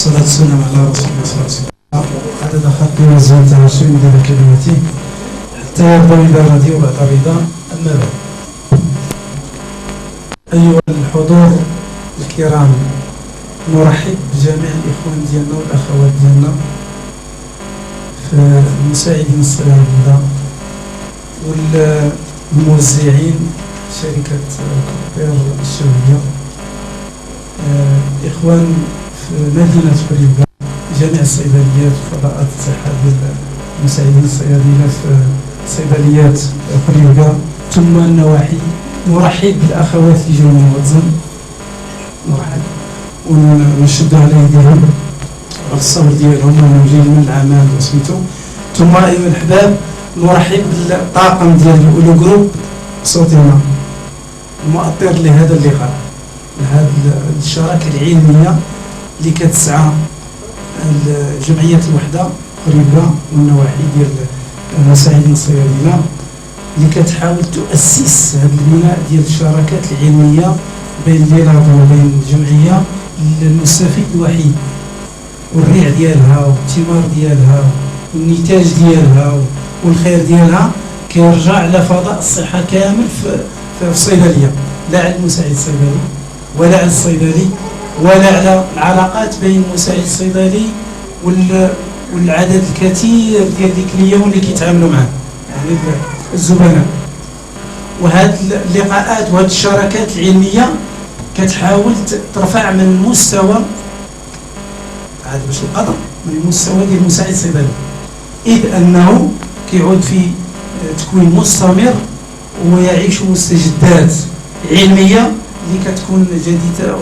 والصلاة والسلام على رسول الله صلى الله عليه وسلم. عدد خلقي وزنت عرشي مدد كلمتي حتى يرضى إذا رضي وبعد رضا. أما بعد، أيها الحضور الكرام، نرحب بجميع الإخوان ديالنا والأخوات ديالنا في المساعدين الصيادلة والموزعين شركة كوبير الشهوية، إخوان في مدينة فريبكا، جميع الصيدليات وفضاءات الصحة ديال المساعدين الصيادلة في صيدليات فريبكا ثم النواحي. نرحب بالأخوات اللي جاوا من غزة، نرحب ونشدوا على يديهم على الصبر ديالهم وهم جايين من العمل وسميتو. ثم أيها الأحباب، نرحب بالطاقم ديال الأولو جروب صوتنا المؤطر لهذا اللقاء، لهذه الشراكة العلمية اللي كتسعى جمعية الوحدة فريبكا والنواحي ديال المساعدين الصيادلة، اللي كتحاول تؤسس هذا البناء ديال الشراكات العلمية بين العضو وبين الجمعية. المستفيد الوحيد والريع ديالها والثمار ديالها والنتاج ديالها والخير ديالها كيرجع على فضاء الصحة كامل في الصيدلية، لا على المساعد الصيدلي ولا على الصيدلي ولا على العلاقات بين المساعد الصيدلي والعدد الكثير ديال الكليون اللي كيتعاملوا معاه، يعني الزبناء. وهذه اللقاءات وهذه الشراكات العلمية كتحاول ترفع من المستوى هذا باش القدر من المستوى ديال المساعد الصيدلي، إذ أنه كيعود في تكوين مستمر ويعيش مستجدات علمية اللي كتكون جديدة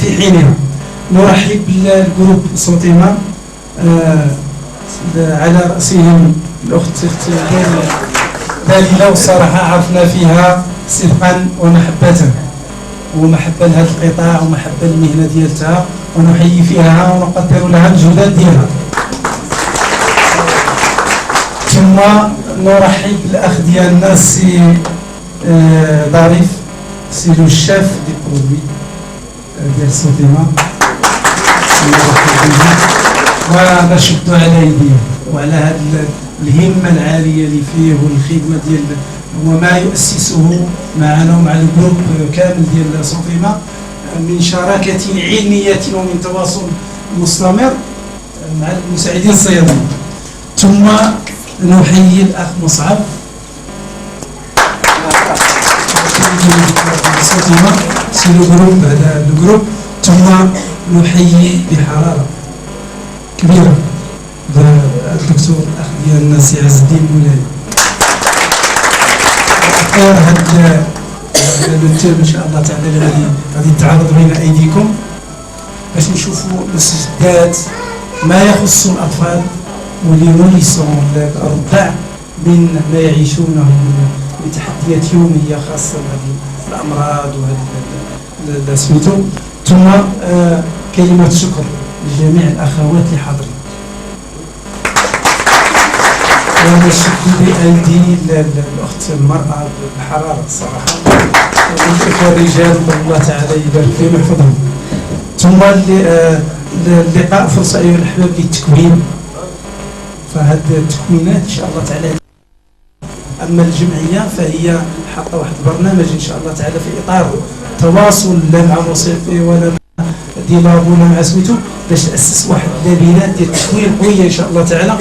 في حينها. نرحب بالجروب صوتنا على رأسهم الأخت دليلة، والصراحة عرفنا فيها صدقا ومحبة ومحبة لهذا القطاع ومحبة للمهنة ديالتها، ونحيي فيها ونقدر لها الجهودات ديالها. ثم نرحب بالأخ ديالنا السي ظريف، سي لو شاف دي برودوي ديال صوتنا، ونشدوا على يديه وعلى هذه الهمة العالية اللي فيه والخدمة ديال وما يؤسسه معنا ومع الجروب كامل ديال صوتنا من شراكة علمية ومن تواصل مستمر مع المساعدين الصيادلة. ثم نحيي الأخ مصعب صوتنا سي الجروب، هذا الجروب. ثم نحيي بحرارة كبيرة الدكتور الأخ ديالنا سي عز الدين مولاي. هذا الترم ان شاء الله تعالى اللي غادي تعرض بين ايديكم باش نشوفوا الاستجداد ما يخص الاطفال واللي نوليسون الرضع من ما يعيشونه من تحديات يوميه خاصه بهذه الامراض وهذه سميتو. ثم كلمه شكر لجميع الاخوات اللي حاضرين، وهذا الشكر بأيدي الأخت المرأة بحرارة الصراحة، والإخوة الرجال الله تعالى يبارك فيهم ويحفظهم. ثم اللقاء فرصة أيها الأحباب للتكوين، فهذه التكوينات إن شاء الله تعالى. أما الجمعية فهي حاطة واحد البرنامج إن شاء الله تعالى في إطار تواصل لا مع الوصيفي ولا مع ديلاب ولا مع سميتو، باش تأسس واحد اللبنات ديال التكوين قوية إن شاء الله تعالى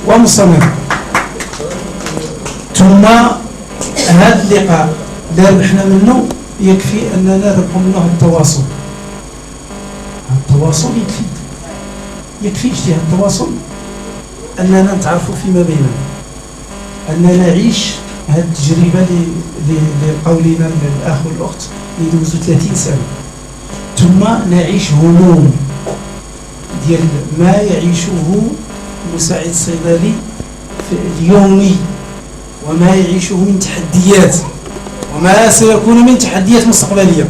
ومستمرة. ثم هذا اللقاء اللي ربحنا منه يكفي أننا نربح منه التواصل. التواصل يكفي اجتهاد التواصل أننا نتعرفوا فيما بيننا، أننا نعيش هذه التجربة لقولنا الأخ والأخت اللي دوزوا 30 سنة، ثم نعيش هموم ديال ما يعيشه المساعد الصيدلي في اليومي وما يعيشه من تحديات وما سيكون من تحديات مستقبلية.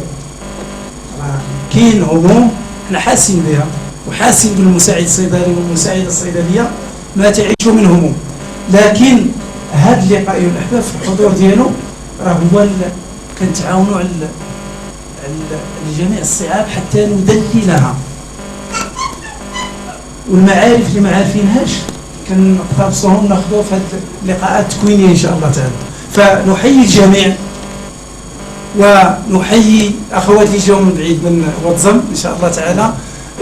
كاين هموم احنا حاسين بها وحاسين بالمساعد الصيدلي والمساعدة الصيدلية ما تعيشه من هموم، لكن هذا اللقاء أيها الأحباب في الحضور ديالو راه هو كنتعاونوا لجميع الصعاب حتى ندللها، والمعارف اللي ما عارفينهاش كنقتبسوهم ناخذوه في هذه اللقاءات التكوينيه ان شاء الله تعالى. فنحيي الجميع ونحيي اخوات اللي جاوا من بعيد من واتزم ان شاء الله تعالى،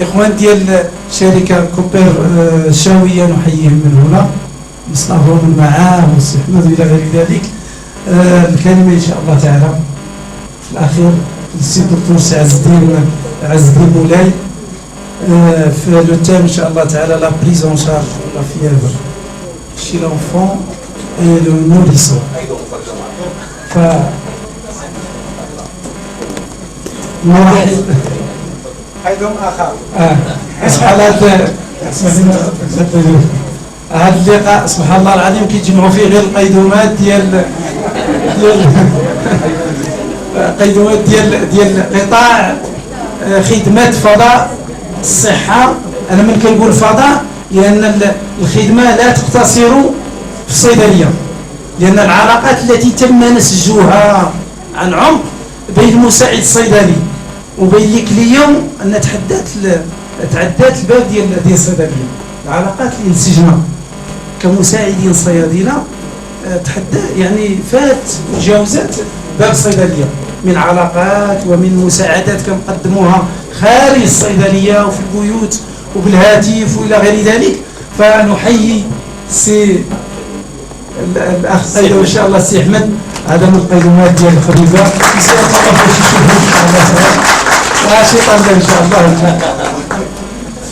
اخوان ديال شركه كوبير الشاويه نحييهم من هنا، مصطفى من معاه والسي احمد الى غير ذلك. الكلمه ان شاء الله تعالى في الاخير السي دكتور سي عز الدين مولاي في لو تيم ان شاء الله تعالى لا بريز اون شارج لا فيèvre chez l'enfant et le nourrisson. ف نرحب قيدهم اخر سبحان هذا اللقاء سبحان الله العظيم كيتجمعوا فيه غير القيدومات ديال قيدومات ديال قطاع خدمات فضاء الصحه. انا من كنقول فضاء لان الخدمه لا تقتصر في الصيدليه، لان العلاقات التي تم نسجها عن عمق بين المساعد الصيدلي وبين الكليون ان تعدات الباب ديال الصيدليه. العلاقات اللي نسجنا كمساعدين صيادله تحدى يعني جاوزت باب الصيدليه من علاقات ومن مساعدات كنقدموها خارج الصيدليه وفي البيوت وبالهاتف والى غير ذلك. فنحيي سي الاخ قيدو ان شاء الله السي احمد، هذا من القيدومات ديال الخريجه يسير الله باش يشوفوا ان شاء الله تعالى شي طنجه ان شاء الله.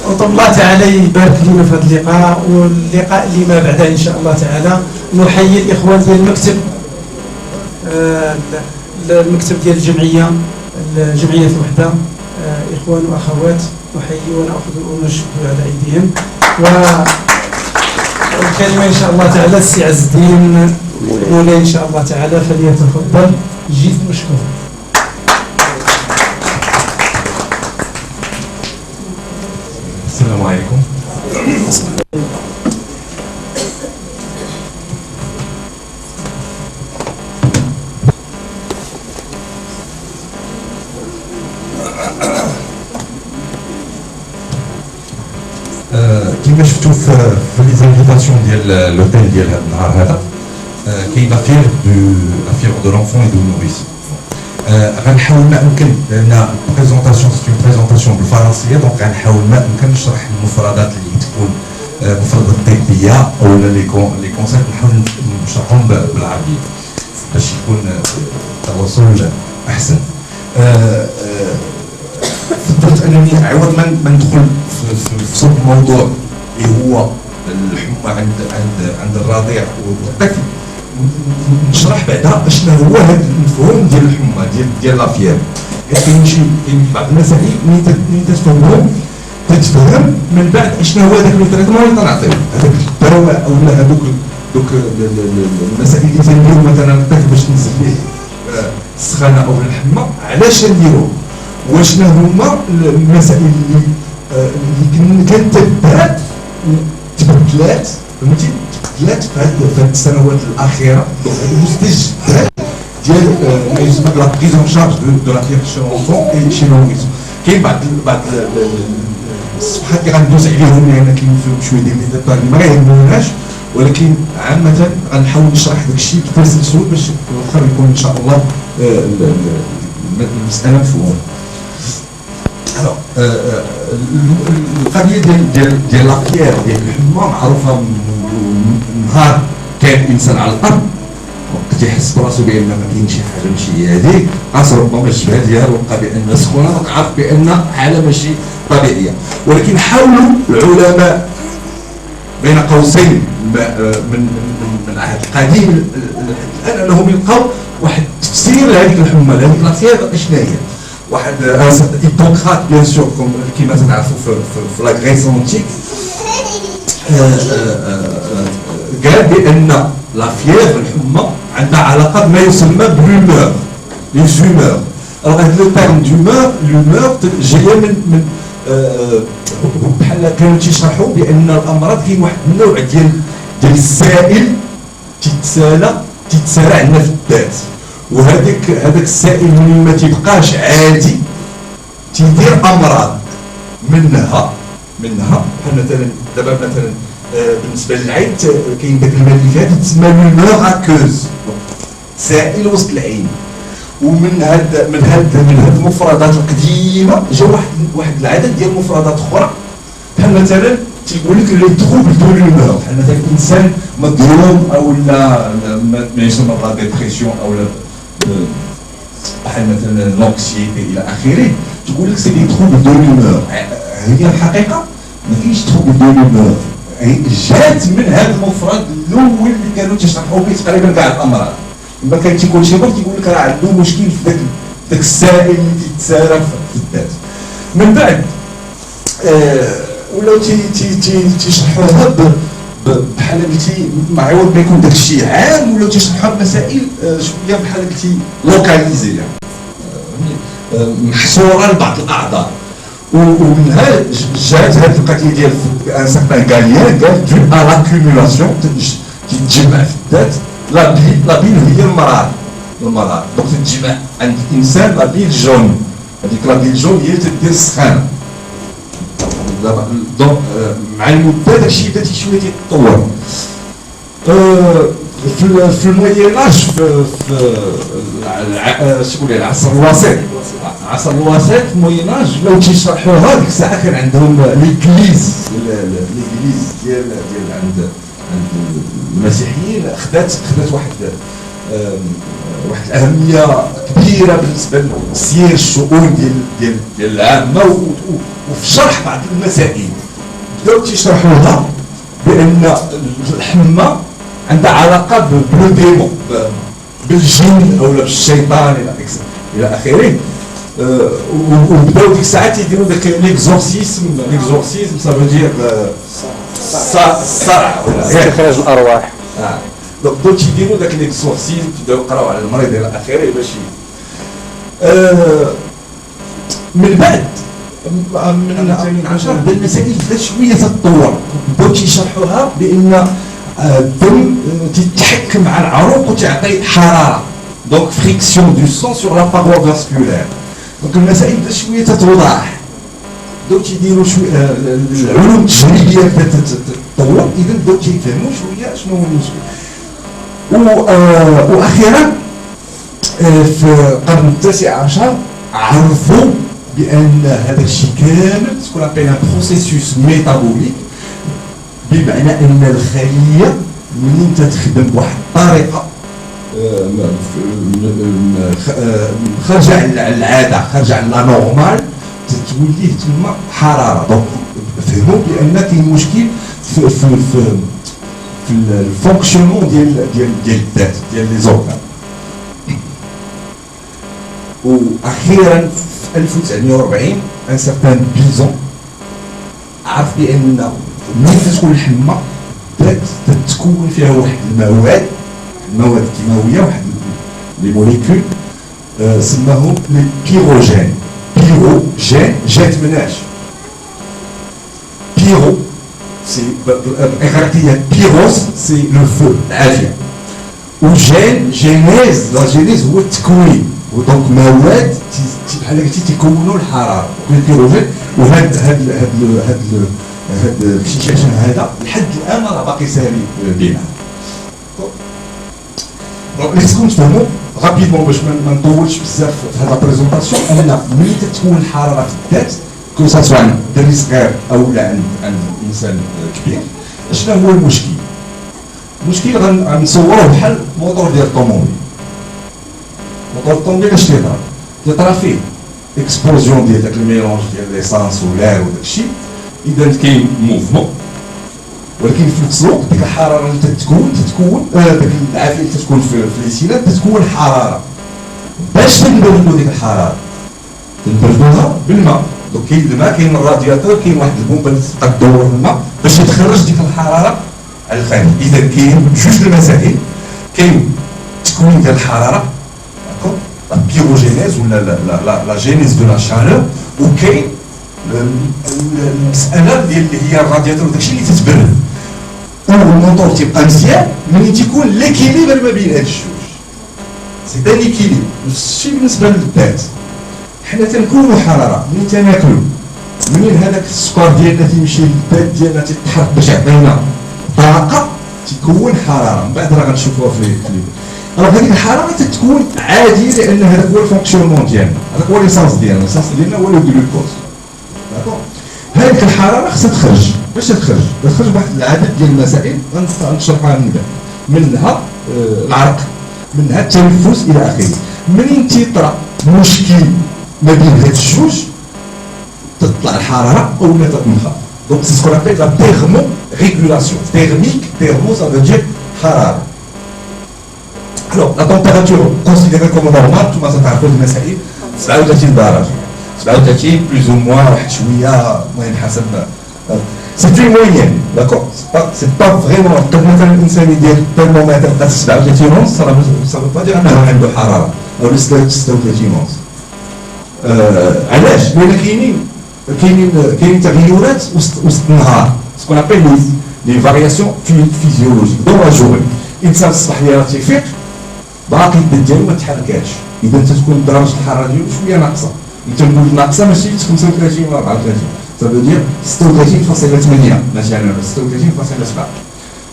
وطب الله تعالى يبارك لنا في هذا اللقاء واللقاء اللي ما بعده ان شاء الله تعالى. نحيي الاخوان ديال المكتب، المكتب ديال جمعيه الوحده، اخوان واخوات نحيي وناخذ ونشكر على ايديهم. والكلمه ان شاء الله تعالى السي عز الدين مولاي ان شاء الله تعالى فليتفضل جد مشكور. السلام عليكم. كيما شفتوا في لي زانفيتاسيون ديال لوتيل ديال هذا النهار هذا كاين لافير دو لونفون اي دو نوريس. غنحاول ما امكن لان بريزونطاسيون سي اون بريزونطاسيون بالفرنسيه، دونك غنحاول ما امكن نشرح المفردات اللي تكون مفردات طبيه او لي كونسيبت نحاول نشرحهم بالعربيه باش يكون التواصل احسن. فضلت انني عوض ما ندخل في صلب الموضوع اللي هو الحمى عند الرضيع والطفل، نشرح بعدا اشنا هو هذا المفهوم ديال الحمى ديال لافيير. كاين بعض المسائل ملي تتفهمهم تتفهم من بعد اشنا هو هذاك لو تريتمون اللي تنعطيو، هذاك الدواء او دوك المسائل اللي تنديرو مثلا الطفل باش تنزل ليه السخانه او الحمى علاش نديروه، واشنا هما المسائل اللي كانت تبدلات فهمتي تبدلات في هذه السنوات الاخيره. دونك المستجدات ديال ما يسمى لا بريزون شارج دو لا فيير شي لونفون شي نوريس. كاين بعض الصفحات اللي غندوز عليهم لان كاين فيهم شويه ديال لي ديتاي ما يهموناش، ولكن عامه غنحاول نشرح داك الشيء بتسلسل باش واخا يكون ان شاء الله المساله مفهومه. القضيه ديال لافيير ديال الحمى معروفه من نهار كان الانسان على الارض تيحس براسو بان ما كاين شي حاجه ماشي هذيك، عرف ربما الجبهه ديالو لقى بان سخونه، دونك عرف بان حاله ماشي طبيعيه. ولكن حاولوا العلماء بين قوسين من العهد القديم الان انهم يلقاو واحد التفسير لهذيك الحمى لهذيك لافيير شنو هي. واحد هيبوكرات بيان سور كيما تنعرفوا في لا غريس اونتيك قال بان لافيير الحمى عندها علاقه بما يسمى بلومور لي زومور. الوغ هاد لو تيرم دومور لومور جايه من بحال كانوا تيشرحوا بان الامراض كاين واحد النوع ديال السائل تيتسالى عندنا في الذات، هذاك السائل من ما تيبقاش عادي تيدير امراض منها بحال مثلا دابا مثلا بالنسبه للعين كاين داك الماء اللي فيها تسمى لو اكوز سائل وسط العين. ومن هاد المفردات القديمه جا واحد العدد ديال المفردات اخرى بحال مثلا تيقول لك لي تروبل دو لومور بحال مثلا انسان مظلوم او لا ما يسمى لا ديبرسيون او بحال مثلا لونكسيتي الى اخره تقول لك سي دي تروبل دو لومور. هي الحقيقه ما فيش تروبل دو لومور، جات من هذا المفرد الاول اللي كانوا تشرحوا به تقريبا كاع الامراض. لما كان تيكون شي مرض تيقول لك راه عنده مشكل في ذاك السائل اللي تيتسارى في الذات. من بعد ولاو تيشرحوها بحال قلتي مع عوض ما يكون داك الشيء عام ولاو تيشرحوها بمسائل شويه بحال قلتي لوكاليزي يعني محصوره لبعض الاعضاء. ومنها جات هذه القضيه ديال ان سارتان غاليان قال دو ا لاكومولاسيون تتجمع في الذات. لا بيل هي المرض دونك تتجمع عند الانسان لا بيل جون، هذيك لا بيل جون هي تدير السخانه. دونك مع المده داكشي بدا شويه تيتطور. في المويناج شكون العصر الوسيط، العصر الوسيط في المويناج لو تيشرحوها ديك الساعه كان عندهم ليكليز ديال عند المسيحيين خدات واحد الاهميه كبيره بالنسبه لسير الشؤون ديال العامه. وفي شرح بعض المسائل بداو تيشرحوها بان الحمى عندها علاقه بلو ديمون، بالجن او بالشيطان الى اخره. وبداو ديك الساعه تيديروا داك ليكزورسيزم سافو دير الصرع ولا استخراج الارواح. دونك بداو تيديروا داك ليكزورسيزم تبداو يقراو على المريض الى اخره باش من بعد من 10 بدا المسائل بدات شويه تتطور. بداو تيشرحوها بان الدم تيتحكم على العروق وتعطي حراره، دونك فريكسيون دو سون سور لا باروا فاسكولير. دونك المسائل بدات شويه تتوضح، بداو تيديروا شويه العلوم التجريبيه بدات تتطور، اذا بداو تيفهموا شويه شنو هو المشكل. واخيرا في القرن التاسع عشر عرفوا بان هذا الشيء كامل سكون ابيل ان بروسيسوس ميتابوليك، بمعنى ان الخليه منين تتخدم بواحد الطريقه خارجه على العاده، خارجه على لا نورمال، توليه تما حراره. دونك فهموا بان كاين مشكل في الفونكسيونمون ديال الذات ديال لي زورغان. واخيرا في 1940 ان سارتان بيزون عرف بان ملي تكون الحمى بدات تتكون فيها واحد المواد كيماويه، واحد لي موليكول سماهم لي بيروجين. بيروجين جات مناش بيرو سي بالإغريقية بيروس سي لو فو العافية، وجين جينيز لا جينيز هو التكوين، ودونك مواد بحال قلتي تيكونوا الحراره البيروجين. وهاد الاكتشاف هذا لحد الان راه باقي ساري بينا. دونك خصكم تفهموا رابيدمون باش ما نطولش بزاف في هذا البريزونطاسيون ان ملي تتكون الحراره في الذات كو سوا عند دري صغير او لا عند انسان كبير، شنو هو المشكل؟ المشكل غنصوروه بحال موتور ديال الطوموبيل. موتور الطوموبيل اش تيطرا فيه اكسبلوزيون ديال داك الميلونج ديال ليسانس والار وداك الشيء، اذا كاين موفمون، ولكن في نفس الوقت ديك الحراره اللي تتكون داك العافيه اللي تتكون في ليسيلات تتكون حراره. باش تنبردوا ديك الحراره تنبردوها بالماء. دونك كاين الماء، كاين الرادياتور، كاين واحد البومبه اللي تبقى تدور الماء باش يتخرج ديك الحراره على الخارج. اذا كاين جوج المسائل، كاين التكوين ديال الحراره لا بيروجينيز ولا لا جينيز دو لا شالور، وكاين المساله ديال اللي هي الرادياتور وداكشي اللي تتبرد. والموتور تيبقى مزيان ملي تيكون ليكيليبر ما بين هاد الجوج. سي ان ايكيليبر. الشيء بالنسبه للذات حنا تنكونوا حراره منين تناكلوا، منين هذاك السكر ديالنا تيمشي للذات ديالنا تيتحرك باش يعطينا طاقه تكون حراره. من بعد راه غنشوفوها في الكليب. راه هذيك الحراره تتكون عادي لان هذاك هو الفونكسيونمون ديالنا، هذاك هو ليسانس ديالنا. ليسانس ديالنا هو لو جلوكوز. داكور. هذيك الحراره خصها تخرج. باش تخرج بواحد العدد ديال المسائل غنشرحها من بعد. منها العرق، منها التنفس الى اخره. منين تيطرا مشكل ما بين هاد الجوج تطلع الحراره او لا تنخفض. دونك سي سكون ابيل لا تيرمو ريغولاسيون. تيرميك، تيرمو ça veut dire حراره. Alors la température considérée comme normale انتوما تعرفوا المسائل 39 درجه. 39 بلوز او موان واحد شويه المهم حسب سي اون موين. داكور. سي با فريمون قد مثلا الانسان يدير الترمومتر لقى 37 ونص راه سا با دير انه عنده حراره او 36 ونص. علاش؟ لان كاينين تغيرات وسط النهار سكون ابيل لي فارياسيون فيزيولوجيك دون لا جوري. الانسان الصباح اللي راه تيفيق باقي الدم ديالو ما تحركاش، اذا تتكون درجه الحراره ديالو شويه ناقصه. انت نقول ناقصه ماشي 35 ولا 34، سافو دير 36.8 مثلا 36.7.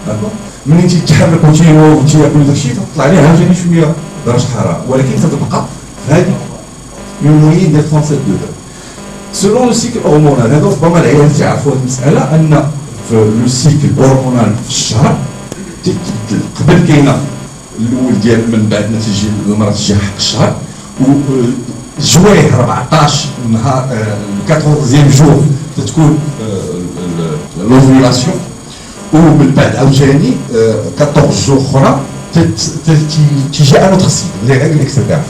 داكور. ملي تيتحرك وتينوض وتياكل داكشي تطلع عليه عاوتاني شويه درجه الحراره، ولكن تتبقى في هذه اون موين ديال 37 دوغري. سولون لو سيكل هرمونال، هذا ربما العيال تعرفوا هذه المساله ان في لو سيكل هرمونال في الشهر قبل كاينه الاول ديال من بعد ما تجي المراه تجي حق الشهر وجويه 14 نهار 14 جور تتكون لوفيلاسيون، ومن بعد عاوتاني 14 جور اخرى تيجي ان اوتر سيكل اللي غير اكسترا.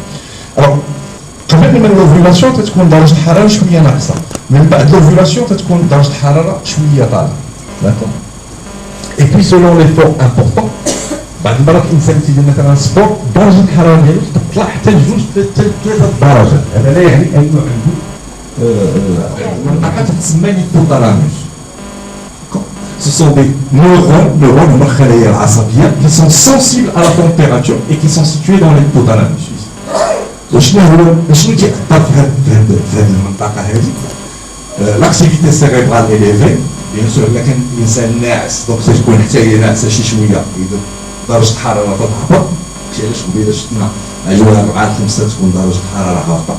قبل من لوفيلاسيون تتكون درجه الحراره شويه ناقصه، من بعد لوفيلاسيون تتكون درجه الحراره شويه طالعه. داكور. اي بي سولون لي فور امبورطون بعد المرات الانسان تيدير مثلا سبور درجه الحراره ديالو تطلع حتى لجوج حتى ثلاثه درجات. هذا لا يعني انه عنده منطقه تسمى ليبوتالاموس. Ce sont des neurones هما الخلايا العصبيه qui sont sensibles à la température et qui sont situés dans l'hypothalamus. شنو تيأثر في هذه المنطقه هذه؟ لاكتيفيتي سيريبرال إليفي بيان سور. الا كان الانسان ناعس دونك تكون حتى هي ناعسه شي شويه، اذا درجه الحراره تهبط. علاش قبيله شفنا ايوا 4 5 تكون درجه الحراره هابطه.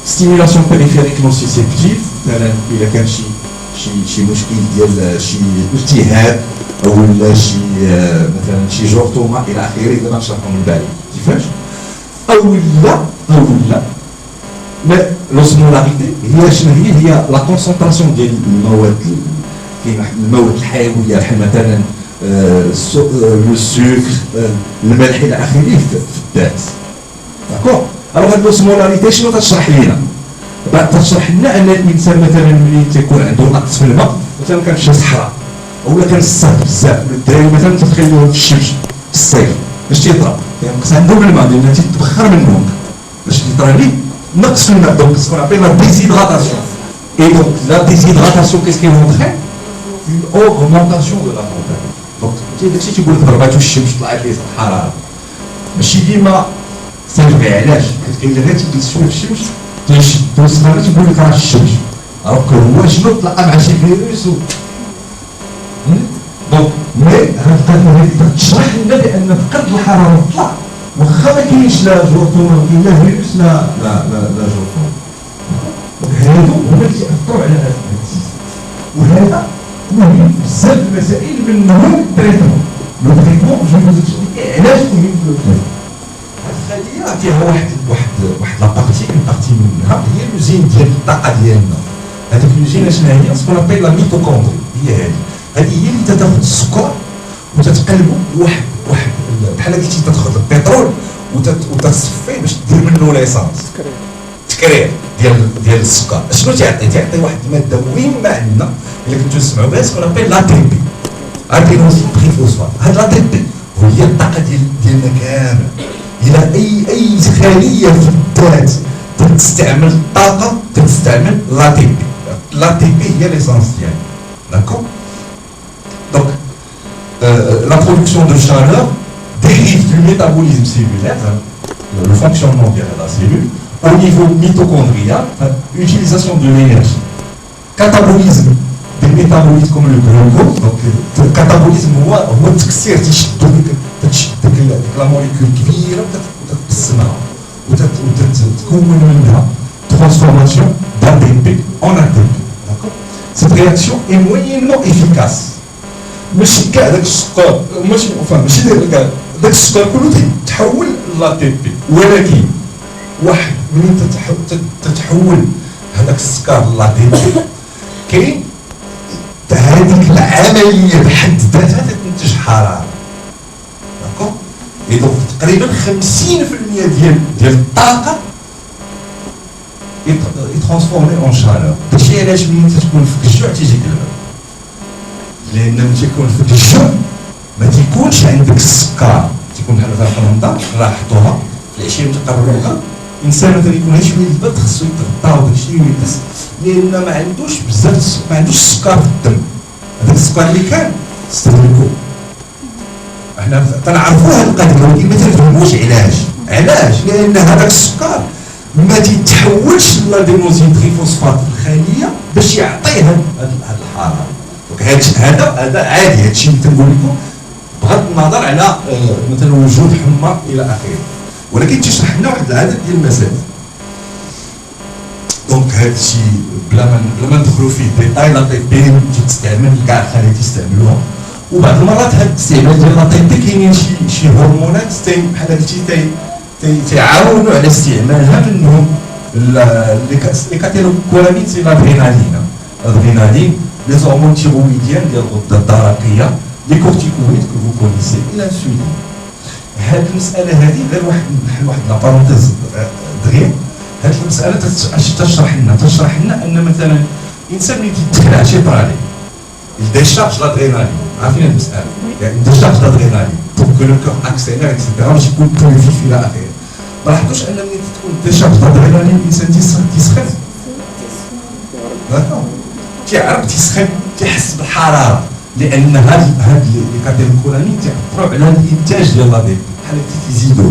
ستيميلاسيون بيريفيريك نون سيسيبتيف، مثلا الا كان شي مشكل ديال شي التهاب او لا شي مثلا شي جرثومه الى اخره، اذا غنشرحوا من بعد كيفاش. او لا لوسمولاريتي هي شنو هي لا كونسونطراسيون ديال المواد. كاين واحد المواد الحيويه بحال مثلا لو سكر الملح الى اخره في الذات. داكور. الوغ اللوسمولاريتي شنو تشرح لينا؟ تشرح لنا ان الانسان مثلا ملي تيكون عنده نقص في الماء، مثلا كنمشي للصحراء اولا كنصطاد بزاف الدراري مثلا تتخيلوه في الشمس في الصيف باش تيطرا كينقص عندهم الماء لان تيتبخر منهم باش يطرا ليه نقص في الماء. دونك سكون ابيل لا ديزيدغاتاسيون. اي دونك لا ديزيدغاتاسيون كيس كي مونطخي اون اوغمونطاسيون دو لا تمبيراتور. دونك داكشي تيقول لك ضرباتو الشمس طلعت ليه الحراره ماشي ديما سيرفي. علاش؟ حيت كاين اللي غير تجلس شويه في الشمس توصل غير تقول لك راه الشمس، alors que هو شنو تلقى مع شي فيروس دونك مي هذه تشرح لنا بان فقد الحراره تطلع واخا ما كاينش لا جرثومه ما كاين لا فيروس لا جرثومه. هادو هما اللي تاثروا على هذا السيستم، وهذا مهم بزاف المسائل منهم التريتمون. لو تريتمون جو فوز اكسبليكي علاش مهم لو تريتمون. هاد الخليه فيها واحد لا بارتي منها هي لوزين ديال الطاقه ديالنا. هذيك لوزين شنو هي؟ سكون ابيل لا ميتوكوندري. هذه هي اللي تاخذ السكر وتتقلبه لواحد بحال قلتي تاخذ البترول وتصفيه باش دير منه ليسانس تكرير ديال السكر. شنو تعطي واحد الماده مهمه عندنا اللي كنتو تسمعوا بها سكون ابيل لا تي بي، ادينوسين بريفوسفات. هاد لا تي بي هي الطاقه ديالنا كامل. الى اي خليه في الذات تستعمل الطاقه تستعمل لا تي بي. لا تي بي هي ليسانس ديالنا. داكور. Donc, la production de chaleur dérive du métabolisme cellulaire, le fonctionnement de la cellule, au niveau mitochondrial, utilisation de l'énergie, catabolisme des métabolites comme le glucose, donc le catabolisme هو التكسير تيشدو ديك لا موليكول كبيره وتقسمها وتتكون منها transformation d'ADP en ATP. D'accord? Cette réaction est moyennement efficace. ماشي كاع داك السكر ماشي كاع داك السكر كله تيتحول ل ATP، ولكن واحد ملي تتحول هذاك السكر ل ATP كاين هذيك العمليه بحد ذاتها تنتج حراره. داكوغ؟ اي دونك تقريبا 50% ديال الطاقه يترانسفورمي اون شالور. داكشي علاش ملي تكون فيك الجوع تيجيك البرد، لان ملي تيكون فيك الجوع ما تيكونش عندك السكر، تيكون بحال مثلا في رمضان لاحظتوها في العشيه المتقربه الانسان مثلا يكون غير شويه البرد خصو يتغطى وداكشي ويلبس، لان ما عندوش بزاف ما عندوش السكر في الدم. هذاك السكر اللي كان استهلكوه. احنا تنعرفوا هذه القضيه ولكن ما تنفهموش علاش لان هذاك السكر ما تيتحولش لادينوزين تريفوسفات في الخليه باش يعطي هذه الحراره. دونك هذا عادي، هادشي اللي تنقول لكم بغض النظر على مثلا وجود حمى الى اخره، ولكن تشرح لنا واحد العدد ديال المسائل. دونك هادشي بلا ما ندخلوا فيه ديتاي، لا تي بي تستعمل كاع الخلايا تيستعملوها، وبعض المرات هاد الاستعمال ديال لا تي بي كاينين شي هرمونات بحال هادشي تيعاونوا على استعمالها، منهم لي كاتيكولامين سي l'adrénaline, les hormones thyroïdiennes ديال الغده الدرقيه، لي كورتيكويد كو فو كونيسي الى سويت. هاد المساله هذه غير واحد لا بارونتيز دغيا، هاد المساله تشرح لنا ان مثلا الانسان ملي تيدخل على شي طرالي يديشارج لادرينالين، عارفين هاد المساله يعني يديشارج لادرينالين بور كو لو كور اكسيلير اكسيتيرا باش يكون بلو فيف الى اخره. ما لاحظتوش ان ملي تكون ديشارج لادرينالين الانسان تيسخن؟ تيعرق تيسخن، تيحس بالحراره، لان هاد لي كاتيكولامين تيأثروا على الانتاج ديال لا دي بحال تيزيدوا.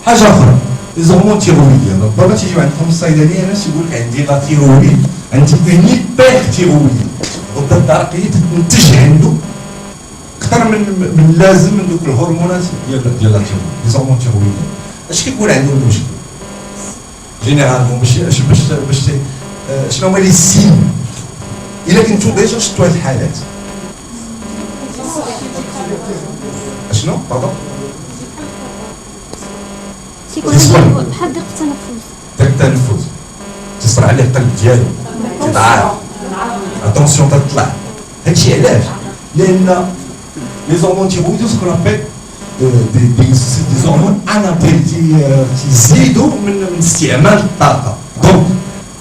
حاجه اخرى لي زورمون تيرويديان، ربما تيجيو عندكم الصيدليه ناس يقول لك عندي لا تيرويد، عندي اون هيبر تيرويد، الغده الدرقيه تنتج عنده اكثر من اللازم من دوك الهرمونات ديال لا تيرويد، لي زورمون تيرويديان. اش كيكون عندهم المشكل؟ جينيرالمون باش شنو هما لي سين؟ الا كنتو ديجا شفتوا هاد الحالات شنو؟ باردون؟ تيكون عنده بحال ضيق التنفس. ضيق التنفس تيصرع عليه القلب ديالو، تيتعارض، اتونسيون تطلع. هادشي علاش؟ لان لي زورمون تيرويدو سكون ابيل دي زورمون تيزيدوا من استعمال الطاقه. دونك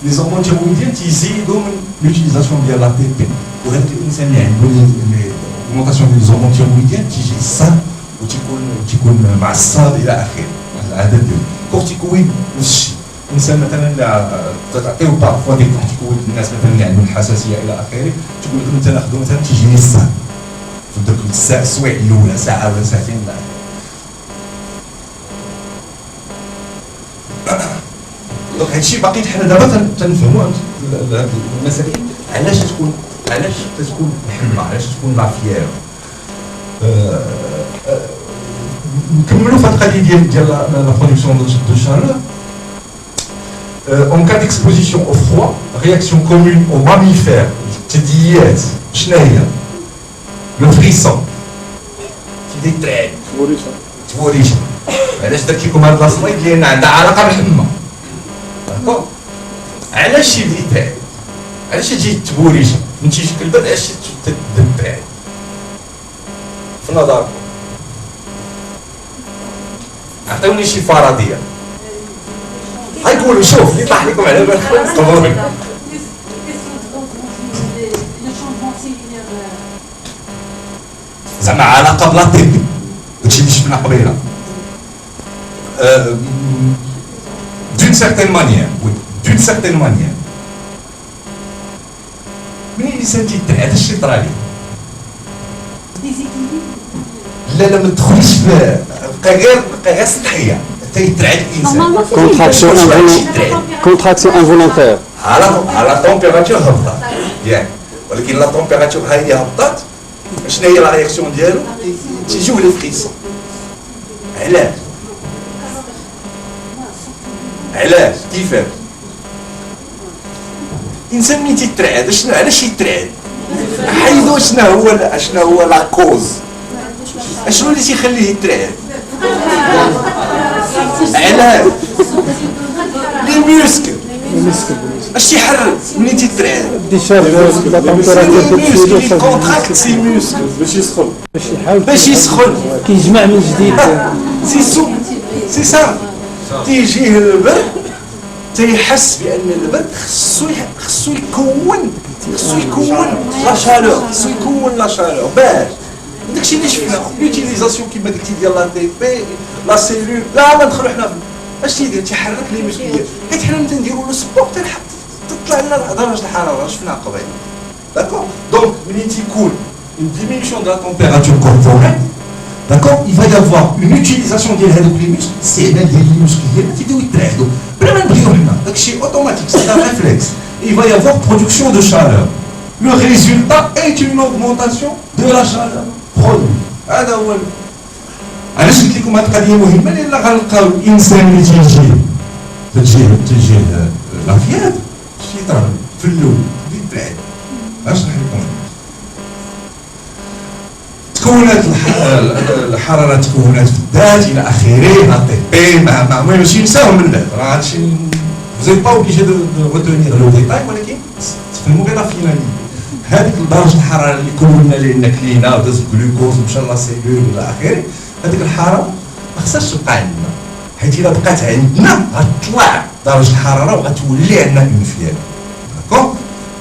لي زورمون تيرويديان تيزيدوا من لوتيليزاسيون ديال لا تي بي، وهذاك الانسان اللي عنده ليمونطاسيون ديال لي زورمون تيرويديان تيجي صعب وتيكون معصب الى اخره. العدد ديال الكورتيكويد نفس الشيء. الانسان مثلا اللي تعطيو بارفوا ديك الكورتيكويد للناس مثلا اللي عندهم الحساسيه الى اخره، تقول لك انت ناخذ مثلا تيجيني الصعب في دوك السوايع الاولى، ساعه ولا ساعتين لا. دونك هادشي باقي حنا دابا تنفهموا المسائل علاش تكون الحمى، علاش تكون لا فيير. نكملوا في القضيه ديال لا برودكسيون دو شالور. En cas d'exposition au froid, réaction commune aux mammifères, الثدييات شنو هي؟ لو فريسون تيدي تبوريشا. علاش درت لكم هاد السلايد؟ لان عندها علاقه بالحمى. داكوغ؟ علاش يبدا يتعب؟ علاش تجي تبوريشا؟ من تيجيك البرد علاش تتبعد؟ في نظركم عطيوني شي فرضيه. غيقولوا شوف اللي طاح لكم على بال قبل زعما علاقه بلا طبي، داكشي اللي شفنا قبيله. دون سيغتين مانيير، دون سيغتين مانيير ملي الانسان تيتعب اش يطرى ليه؟ لا ما تدخليش في بقى غير سطحيه حتى يترعد الانسان. كونتراكسيون انفولونتير على طومبيراتور هبطت ياك، ولكن لا طومبيراتور هاي هبطت شنو هي لا رياكسيون ديالو؟ تيجيو لي فريسون. علاش كيفاش الانسان ملي تيترعد علاش يترعد؟ حيدوا شنو هو لا كوز، اشنو اللي تيخليه يترعد؟ علاش لي ميوسكل اش تيحرك ملي تيترعد؟ الميوسكل كونتراكت سي ميوسكل باش يسخن كيجمع من جديد. سي سا تيجيه البرد تيحس بان البرد خصو يكون لا شالور باش داكشي اللي شفنا لوتيليزاسيون كيما قلتي ديال لا تي بي لا سيلول. لا ما ندخلوا حنا اش تيدير؟ تيحرك لي مسكليات. حيت حنا ملي نديروا لو سبور تطلع لنا درجه الحراره شفنا قبيل. داكور دونك ملي تيكون une diminution de la température corporelle, d'accord, il va y avoir une utilisation ديال هذوك لي muscles, استعمال ديال لي muscles تيبداو يترعدوا بلا ما نبغيو حنا. داكشي اوتوماتيك سي ان réflexe. Il va y avoir production de chaleur. Le résultat est une augmentation de la chaleur produite. هذا هو. علاش قلت لكم هذه القضيه مهمه؟ لان غنلقاو الانسان اللي تجيه لافياد الشيطان في الاول يترعد. اشرح لكم تكونات الحراره، تكونات في الذات الى اخره، ا تي بي مع ماشي نساهم من بعد راه هادشي فوزي با اوبليجي دو روتونيغ لو ديتاي، ولكن تفهموا غير لا فيناليتي. هذيك درجه الحراره اللي كونا لان كلينا وداز الجلوكوز ومشى لا سيلول الى اخره، هذيك الحراره ما خصهاش تبقى عندنا، حيت الا بقات عندنا غتطلع درجه الحراره وغتولي عندنا انفيال. داكوغ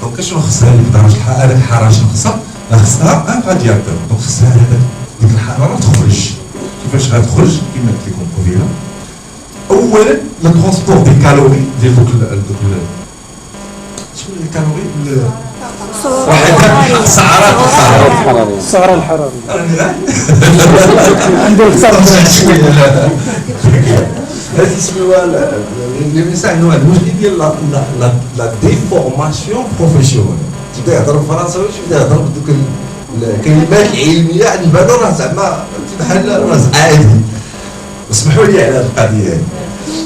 دونك شنو خصها هذيك درجه الحراره؟ هذيك الحراره شنو خصها؟ خصها ان رادياتور. دونك خصها ديك الحراره تخرج. كيفاش غتخرج؟ كما قلت لكم قبيله، اولا لو ترونسبور دي كالوري ديال دوك شنو لي كالوري؟ واحد السعرات الحراريه عنده الخساره هذه اسمها الانسان عنده المشكل ديال لا ديفورماسيون بروفيسيونيل. تبدا يهضر بالفرنساوي تبدا يهضر بدوك الكلمات العلميه عند البال راه زعما بحال راس عادي. اسمحوا لي على القضيه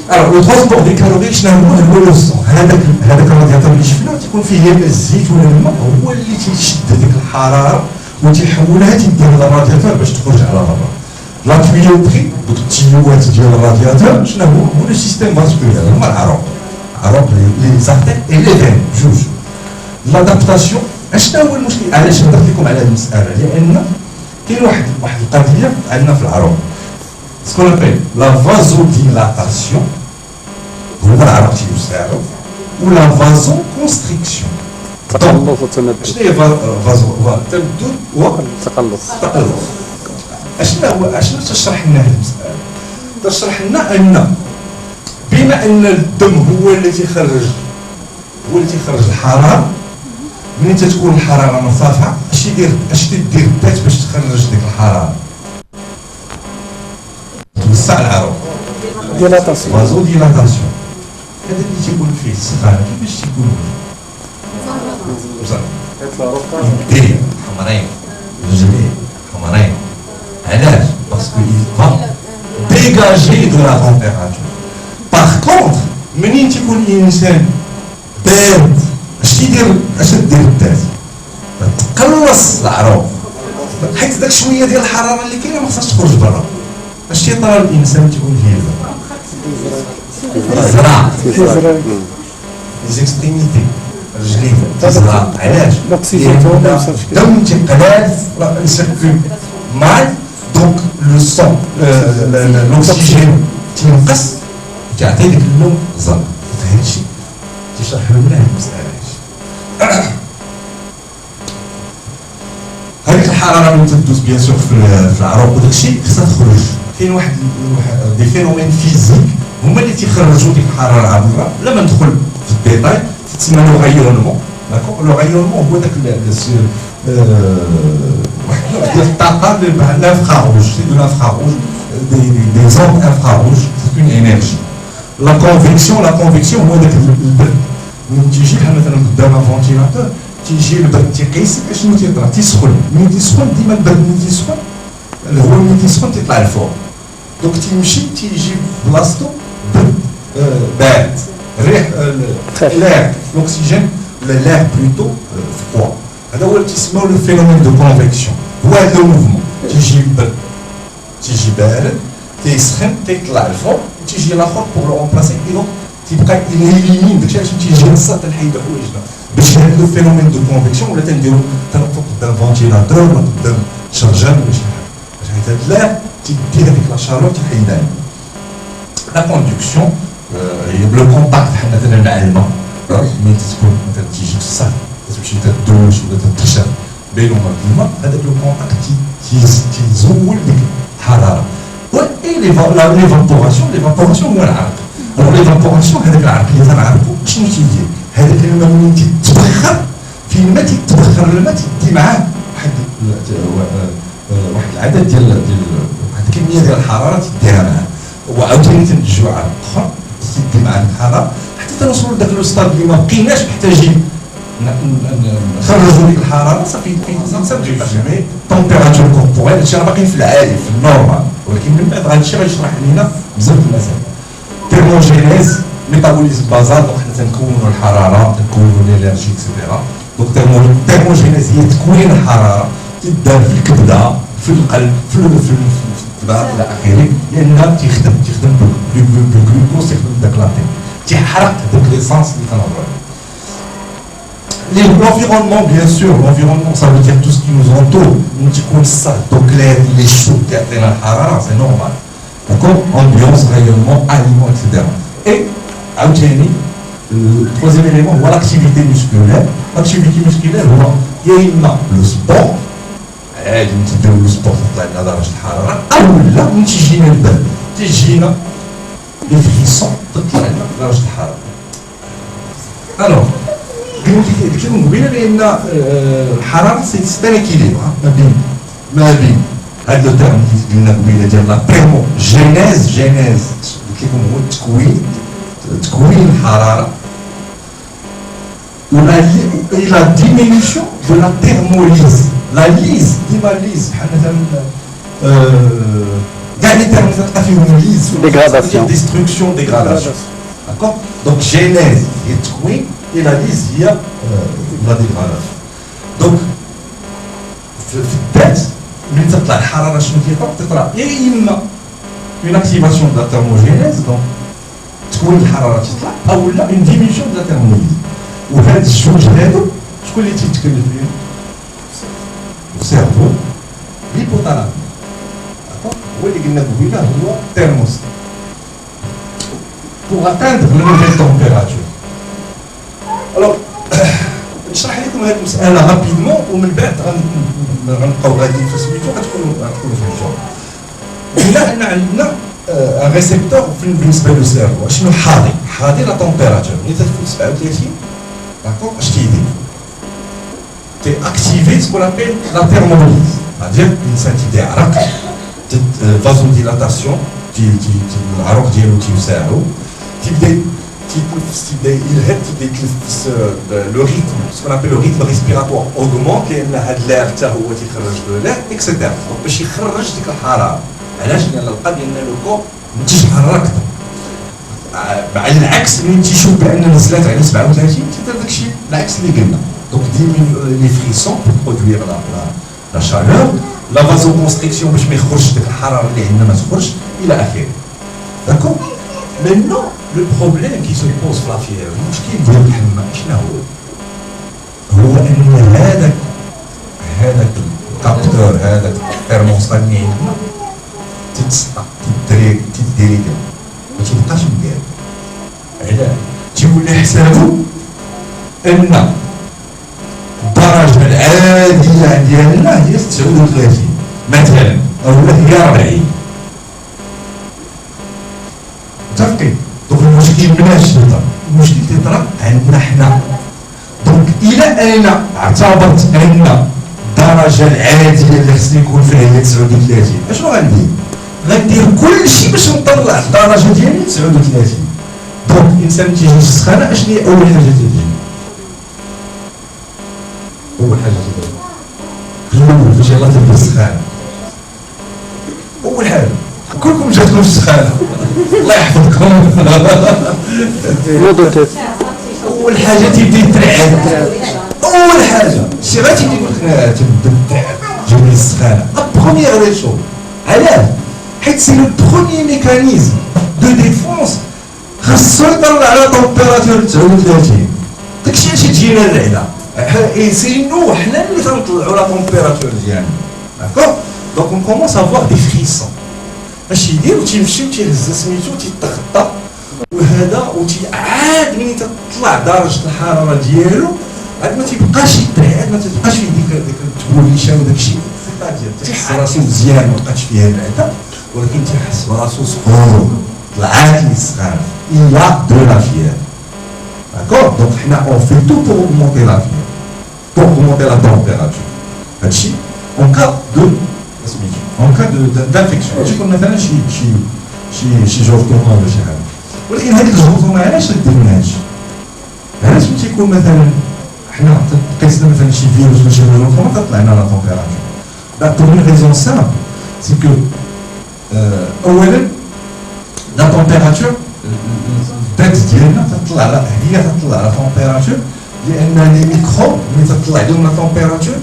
هذه. لو ترونسبور دي كالوري شنو هو لو سون؟ هذاك الرادياتور اللي شفناه تيكون فيه يا الزيت ولا الماء، هو اللي تيشد هذيك الحراره وتيحولها تيدير الرادياتور باش تخرج على برا. لا تيوبري دوك التيوات ديال الرادياتور شنو هو لو سيستيم فاسكولير، هما العروق لي زارتير اي لي فين جوج. لادابتاسيون اشنو هو المشكل؟ علاش هضرت لكم على هذه المساله؟ لان كاين واحد القضيه عندنا في العروق سكون ابل لا فازوديلاتاسيون، هو العرق تيوسعو، ولا فازو كونستريكسيون تقلص وتمدد. شنو هي فازو تمدد تقلص؟ اشنو تشرح لنا هذه المساله؟ تشرح لنا ان بما ان الدم هو اللي تيخرج الحراره، ملي تتكون الحراره مرتفعه اش تدير الذات باش تخرج ديك الحراره؟ توسع العروق، ديلاتاسيون، فازو ديلاتاسيون. هذا اللي تيكون فيه السخانه كيفاش تيكون؟ يدين حمرين رجلين حمرين. علاش؟ باسكو il va dégager de la température. Par contre منين تيكون الانسان بارد اش تدير الذات؟ تقلص العروق، حيت داك شويه ديال الحراره اللي كاينه ما خصهاش تخرج برا. اش تيطرى الانسان تيكون فيه الزرع لي زيكستريميتي رجلين تزرع. علاش؟ الدم تيقلال سيركول مال، دونك لو سون لوكسيجين تينقص وتعطي ديك اللون زرق. هادشي تيشرح لنا هاد المساله. هذيك الحراره اللي تدوز بيان سور في العروق وداك الشيء خصها تخرج. كاين واحد دي فينومين فيزيك هما اللي تيخرجوا ديك الحراره عبره. بلا ما ندخل في الديتاي تسمى لو غايونمون. داكوغ لو غايونمون هو داك واحد ديال الطاقه l'infrarouge, c'est de l'infrarouge, des ondes infrarouges, c'est une énergie. La convection هو داك البرد من تيجي بحال مثلا قدام فونتيلاتور تيجي البرد تيقيسك اشنو تيطرا تيسخن ملي تيسخن ديما البرد ملي تيسخن الهواء ملي تيسخن تيطلع الفوق دونك تيمشي تيجي بلاصتو برد بارد ريح l'air l'oxygène ولا l'air plutôt froid هذا هو اللي تيسموا لو فينومين دو كونفيكسيون هو هذا الموفمون تيجي البرد تيجي بارد تيسخن تيطلع الفوق تيجي الاخر بوغ لو رومبلاسي ايضا تيبقى يليمين داكشي علاش تيجي نصا تنحيد حوايجنا باش هذا لو فينومين دو كونفيكسيون ولا تنديرو تنوقفو قدام فونتيلاتور ولا قدام شارجان ولا شي حاجه باش حيت هاد لا تيدي هذيك لا شالور تيحيدها لا كوندكسيون هي بلو كونتاكت بحال مثلا مع الماء ملي تكون مثلا تيجي الصهد تمشي تدوش ولا تتشرب بينو وبين الماء هذاك لو كونتاكت تيزول ديك الحراره l'évaporation هو العرق l'évaporation هذاك العرق اللي تنعرفو شنو تيدير هذاك الماء ملي تيتبخر في الماء تيتبخر الماء تيدي معاه واحد العدد ديال واحد الكميه ديال الحراره تديها معاه وعاوتاني تنتجو عرق اخر تدي معاه الحراره حتى تنوصلوا لذاك لو ستاد اللي ما بقيناش محتاجين نخرجوا ديك الحراره صافي تنجي تمبيراتور كوربوريل هادشي راه باقيين في العادي في النورمال ولكن من بعد هادشي غيشرح لينا بزاف د المسائل تيرموجينيز ميتابوليزم بازال دونك حنا تنكونوا الحراره تنكونوا لينيرجي اكسيتيرا دونك تيرموجينيز هي تكوين الحراره تدار في الكبده في القلب في الدماغ الى اخره لان تيخدم بالجلوكوز تيخدم داك لاطين تيحرق داك ليسانس اللي كنهضروا عليه. L'environnement, bien sûr, l'environnement, ça veut dire tout ce qui nous entoure. Nous disons ça, donc l'air, les choses, c'est normal. D'accord? Ambiance, rayonnement, aliments, etc. Et, le troisième élément, voilà l'activité musculaire. L'activité musculaire, il y a le sport. Le sport, c'est la درجة الحرارة. أو لا تجينا البرد، تجينا les frissons، تطلع لنا درجة الحرارة. Alors, قلت لكم قبيله لان الحراره سيتستان اكيليبر ما بين هذا لو تيرم اللي قلنا قبيله ديال لا تيرموجينيز قلت لكم هو تكوين الحراره et la diminution de la thermolyse. La lyse, ديما الليز بحال مثلا كاع لي تيرم تلقى فيهم الليز Dégradation. ديستركسيون ديغراداسيون داكور دونك جينيز هي التكوين et la lise هي la dégradation. Donc في الذات ملي تطلع الحراره شنو تطلع يا اما une activation de la thermogénèse donc تكون الحراره تطلع او لا une diminution de la thermolyse. وهاد الجوج هادو شكون اللي تيتكلف فيهم؟ السيرفو ليبوثالاموس هو اللي قلنا قبيله هو thermostat. Pour atteindre la nouvelle température. Alors, نشرح لكم هذه المسألة رابيدمون ومن بعد غنبقاو غاديين في سميتو غتكونوا فهمتوها. قلنا أن عندنا ان ريسبتور بالنسبة للسيرفو شنو حاضي لا تمبيراتور ملي تدخل 37 داكور اش تيدير؟ تيأكتيفي سكون ابيل لا تيرموليز c'est-à-dire الإنسان تيدي عرق فازوديلاتاسيون العروق ديالو تيوسعو تيبدا يلهب تيبدا يتنفس لو ريتم سكون ابيل لو ريتم ريسبيراتوار اوغمونت لان هاد لير حتى هو تيخرج دو لير اكسيتيرا باش يخرج ديك الحراره علاش؟ لان لقى بان لو كور منتج حراره اكثر مع العكس ملي تيشوف بان نزلات على 37 تيدير داكشي العكس اللي قلنا دونك ديمين لي فريسون بور برودوير لا شالور لا فازوكونستريكسيون باش ما يخرجش ديك الحراره اللي عندنا ما تخرجش الى اخره داكور. Maintenant, le problème qui se pose في la fièvre المشكل ديال الحمى شنو هو ان هذاك الكابتور هذاك الثيرموستات اللي عندنا تتسطى تديريكا ما تيبقاش مدير علاش؟ تيولي حسابو ان الدرجه العاديه ديالنا هي 39 مثلا اولا هي 40 متفقين؟ دونك المشكل مناش تيطرا؟ المشكل تيطرا عندنا حنا دونك الى ان اعتبرت ان الدرجه العاديه اللي خصني يكون فيها هي 39. اشنو غندير؟ غندير كل شيء باش نطلع الدرجه ديالي 39. دونك الانسان تيجي للسخانه اشنو هي اول حاجه تيجي؟ اول حاجه تيجي الاول فاش يلاه تبدا السخانه. اول حاجه كلكم جاتكم السخانه الله يحفظكم. اول حاجه تيبدا يترعد. اول حاجه شي غادي تيقول لك تبدا التعب جاي السخانه. لا بروميير دي شو علاش؟ حيت سي لو بروميير ميكانيزم دو ديفونس خاصو يطلع على طومبيراتور 39. داكشي علاش تجينا الرعده. اي سي نو حنا اللي تنطلعوا لا طومبيراتور ديالنا. داكور دونك اون كومونس افوار دي فريسون. اش يدير تيمشيو تيهز سميتو تيتغطى وهذا عاد ملي تطلع درجه الحراره ديالو عاد ما تيبقاش يترعد، ما تيبقاش فيه ديك التبوليشه وداك الشيء. تيحس راسو مزيان ما بقاتش فيها العده، ولكن تيحس براسو سخون طلعات لي السخانه. إلا دو لا فيير. داكور دونك حنا اون في تو بور اوغمونتي لا فيير، بور اوغمونتي لا تمبيراتور. هادشي اون كا دو سميتو اون كا دانفيكسيون. تيكون مثلا شي جرثومه ولا شي حاجه، ولكن هذيك الجرثومه علاش ديروا هادشي؟ علاش ملي تيكون مثلا حنا قيسنا مثلا شي فيروس ولا شي جرثومه تطلع لنا لا تمبيراتور؟ لا بور اون ريزون سامبل سي كو اولا لا تمبيراتور الذات ديالنا تطلع هي تطلع لا تمبيراتور لان لي ميكروب ملي تطلع لهم لا تمبيراتور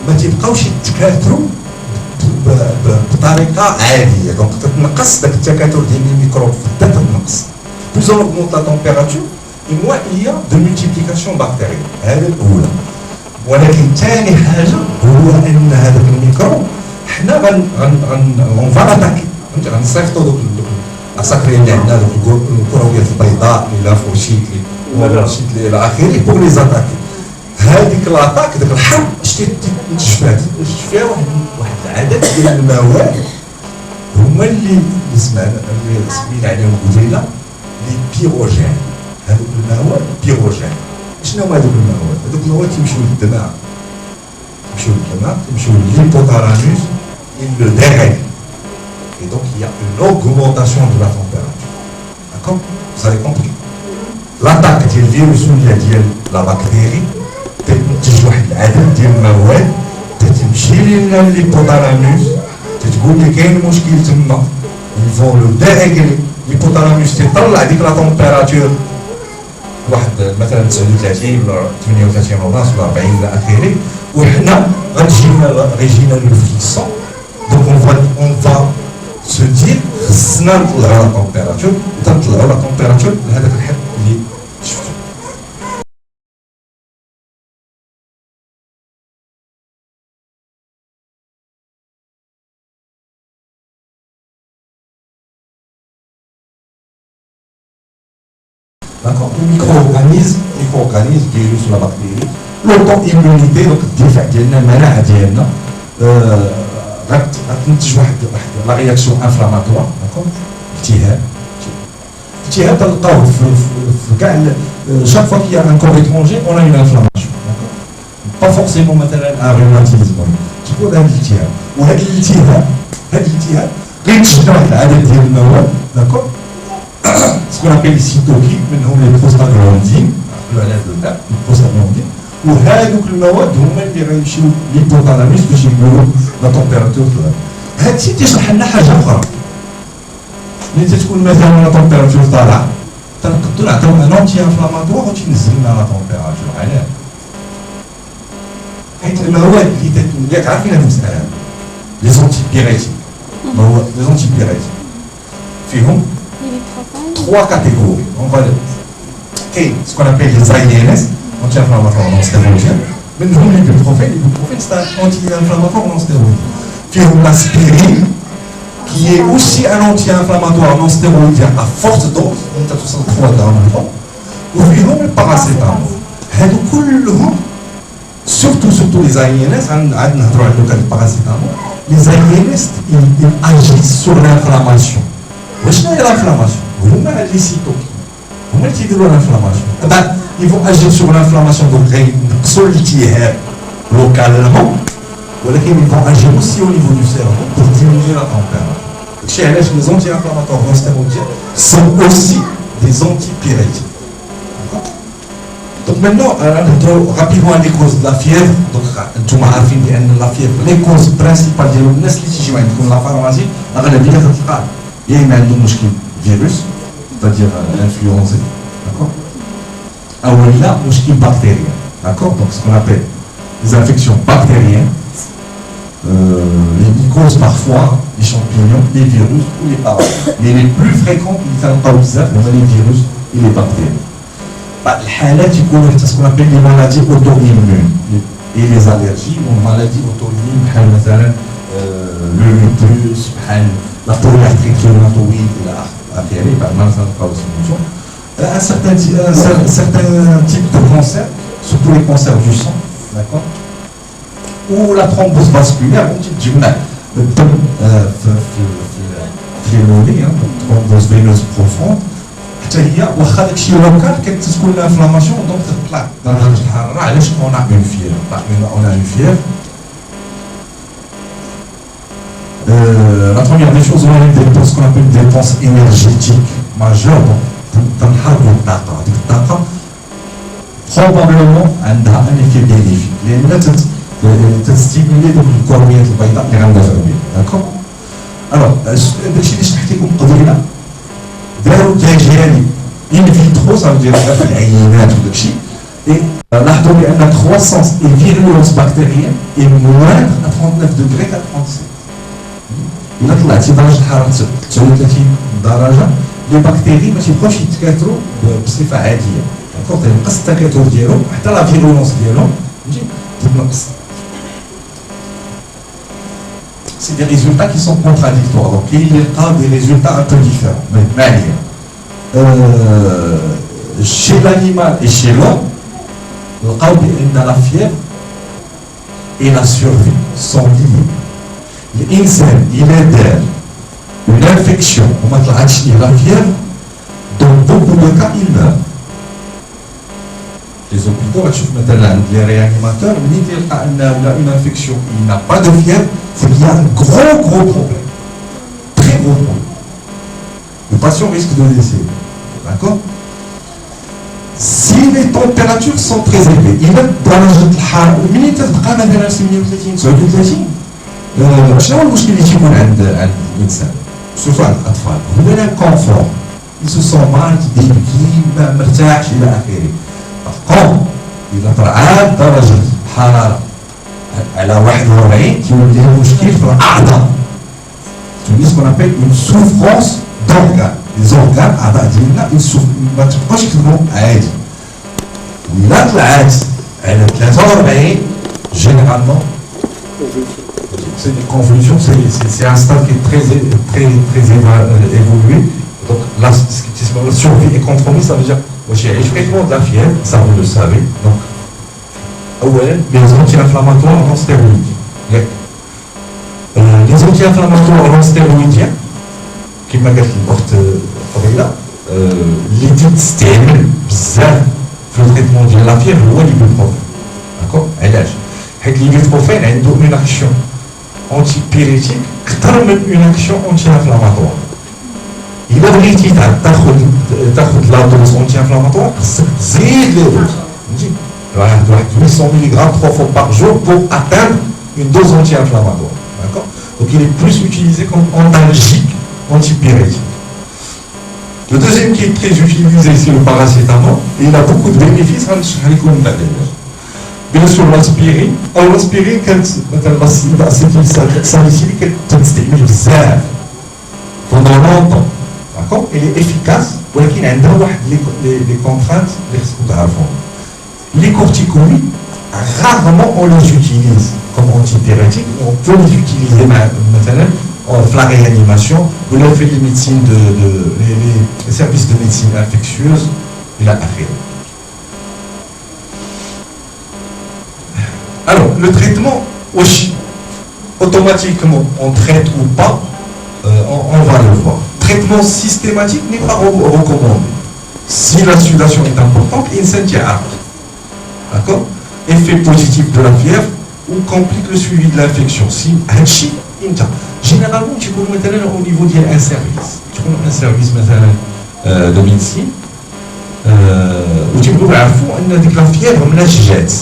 ما تيبقاوش يتكاثروا بطريقه عاديه. دونك تتنقص داك التكاثر ديال لي ميكروب في الذات تنقص. بلوز اون اوغمونط لا تمبيراتور اي موان il y a de multiplication bactérienne. هذا الاولى. ولكن ثاني حاجه هو ان هذاك الميكروب حنا غن فاتاكي غنصيفطوا دوك العساكريه اللي عندنا دوك الكرويات البيضاء اللي لافوشيت ولا شيت اللي الى اخره بوغ لي زاتاكي. هذيك لاطاك داك الحرب شتي تشفات فيها واحد العدد ديال المواد هما اللي سمعنا اللي سمينا عليهم قبيله لي بيروجين. هذوك المواد بيروجين. شنو هما هذوك المواد؟ هذوك المواد تيمشيو للدماغ، تيمشيو للهيبوثالاموس il le dérègle et donc il y a une augmentation de la température. D'accord? Vous avez compris? L'attaque ديال الفيروس ولا ديال لا بكتيري تنتج واحد العدد ديال المواد تتمشي للهيبوثالاموس تتقول لي كاين مشكل تما يفون لو ديريغلي. الهيبوثالاموس تيطلع ديك لا تمبيراتور واحد مثلا 39 ولا 38 ونص ولا 40 الى اخره، وحنا غيجينا لو فريسون. دونك اون فا سو دير خصنا نطلعوا لا تمبيراتور وتنطلعوا لا تمبيراتور لهذاك الحد اللي شفتو. D'accord, le micro-organisme فيروس ولا بكتيري لوطون ايمونيتي دونك الدفاع ديالنا المناعه ديالنا غتنتج واحد لا رياكسيون انفلاماتوار. داكور التهاب تلقاوه في كاع شاك فوا كي ان كور étranger اون اون انفلاماسيون. داكور با فورسيمون مثلا ان روماتيزم تكون هذا الالتهاب، وهذا الالتهاب غينتج واحد العدد ديال المواد. داكور سكون ابيل سيتوكين منهم لي بروستاغلاندين على الدم البروستاغلاندين، وهذوك المواد هما اللي غيمشيو للهيبوثالاموس باش يقولوا لا تمبيراتور. هذا الشيء تيشرح لنا حاجه اخرى. ملي تكون مثلا لا تمبيراتور طالعه تنقدروا نعطيو ان انتي انفلاماتوار وتنزل لنا لا تمبيراتور. علاش؟ حيت المواد اللي عارفين هذه المساله لي زونتي بيريتيك لي زونتي بيريتيك فيهم 3 catégories. On va dire ce qu'on appelle les INS, anti-inflammatoires non stéroïdiens. Mais nous, l'ibuprofène, c'est un anti-inflammatoire non stéroïdien. Puis on a l'aspirine, qui est aussi un anti-inflammatoire non stéroïdien à forte dose, on a 63 grammes. Ou puis on a le paracétamol. هادو كلهم surtout les INS, عندنا نهضروا على le paracétamol. Les INS, ils agissent sur l'inflammation. وشنو هي الانفلاماسيون؟ هما هاد لي سيتوكين هما اللي تيديروا الانفلاماسيون. طبعا يفو اجير سور الانفلاماسيون دونك غينقصوا الالتهاب لوكالمون ولكن ils vont agir aussi au niveau du cerveau pour diminuer la température. Chez les anti-inflammatoires non stéroïdiens sont aussi des antipyrétiques. Donc maintenant, rapidement les causes de la fièvre. Donc, انتم عارفين بان la fièvre, les causes principales ديالو الناس اللي تيجيو عندكم لا فارماسي اغلبيه تلقى يا اما عندهم مشكل فيروس c'est-à-dire l'influenza, d'accord, ou là مشكل bactérien, d'accord, donc ce qu'on appelle les infections bactériennes, les mycoses parfois, les champignons, les virus ou les parasites. Mais les plus fréquents, les virus et les bactéries. الحالات يكونوا حتى ce qu'on appelle les maladies auto-immunes et les allergies ou maladies auto-immunes بحال مثلا le lupus بحال la polyarthrite rhumatoïde الى اخره. بعد ما نلقاو سميتو un certain type de cancer, surtout les cancers du sang, d'accord, ou la thrombose vasculaire, on dit الدم في المولي, thrombose veineuse profonde. حتى هي واخا داكشي لوكال كتكون لانفلاماسيون دونك تطلع درجه الحراره. علاش اون اون فيير اون اون فيير la première des choses, on a ce qu'on appelle des dépenses énergétiques majeures. تنحرقوا الطاقه. هذيك الطاقه probablement عندها ان effet bénéfique لان تستيمولي دوك الكروميات البيضاء اللي غندافعوا بها. داكور الوغ داكشي اللي شرحت لكم قبيله داروا تجارب ان فيترو صافي ديال في العينات وداكشي اي لاحظوا بان الكرواسونس اي فيرولونس بكتيريان اي موان 39 دوغري 37. الا طلعتي درجه الحراره 39 درجه لي بكتيري ما تيبقاوش يتكاثروا بصفه عاديه. داكور تينقص التكاثر ديالهم حتى لا فيرولونس ديالهم تنقص. C'est des résultats qui sont contradictoires. Donc, il y a des résultats un peu différents. Mais chez l'animal et chez l'homme, la fièvre et la survie sont liées. L'insan, il est d'air, une infection, on va la fièvre, dans beaucoup de cas, il meurt. Les hôpitaux, les réanimateurs, on a une infection, il n'a pas de fièvre, c'est qu'il y a un gros problème. Très gros problème. Le patient risque de décéder. D'accord? Si les températures sont très élevées, il est dans le minute تبقى مثلا 38 39 شنو هو المشكل اللي تيكون عند الانسان سورتو عند الاطفال؟ هو الكونفور. il se sent mal, يبكي ما مرتاحش الى اخره. باغ إذا طلعت درجة الحرارة على 41 تولي له مشكل في الأعضاء. تولي سكون أبيل اون سوفرونس دورغان. لي زورغان أعضاء ديالنا ما تبقاوش يخدموا عادي. وإلا طلعت على 43 جينيرالمون c'est une convulsion, c'est un stade qui est très évolué. Donc là, la survie est compromise, ça veut dire j'ai effectivement de la fièvre, ça vous le savez. Donc, les anti-inflammatoires non stéroïdiens. Les anti-inflammatoires non stéroïdiens, qui m'a dit les dites stériles, bizarre, le traitement de la fièvre, ou l'ibuprofène. D'accord? L'ibuprofène a une action antipyrétique, une action anti-inflammatoire. إلا بغيتي تاخذ لا دوز أنتي انفلاماتوار خصك تزيد لي دوز. فهمتي؟ واحد 800 mg 3 fois par jour pour atteindre une dose anti-inflammatoire. D'accord? Donc il est plus utilisé comme antalgique, antipyrétique. Le deuxième qui est très utilisé, c'est le paracétamol. Et il a beaucoup de bénéfices. Bien sûr, l'aspirine. L'aspirine, c'est salicylée تستعمل بزاف pendant longtemps. D'accord? Elle est efficace, ولكن عندها واحد les contraintes اللي خصكم تعرفوهم. Les corticoïdes, rarement on les utilise comme antipyrétiques, on peut les utiliser مثلا في la réanimation, ou là fait les médecines les services de médecine infectieuse et la affaire. Alors, le traitement, automatiquement, on traite ou pas, on va le voir. Traitement systématique n'est pas recommandé. Si la sudation est importante, il s'intéresse. D'accord? Effet positif de la fièvre, ou complique le suivi de l'infection. Si généralement, tu peux mettre au niveau d'un service. Tu peux un service de médecine. وتبدو يعرفوا ان ديك لا فيبر مناش جات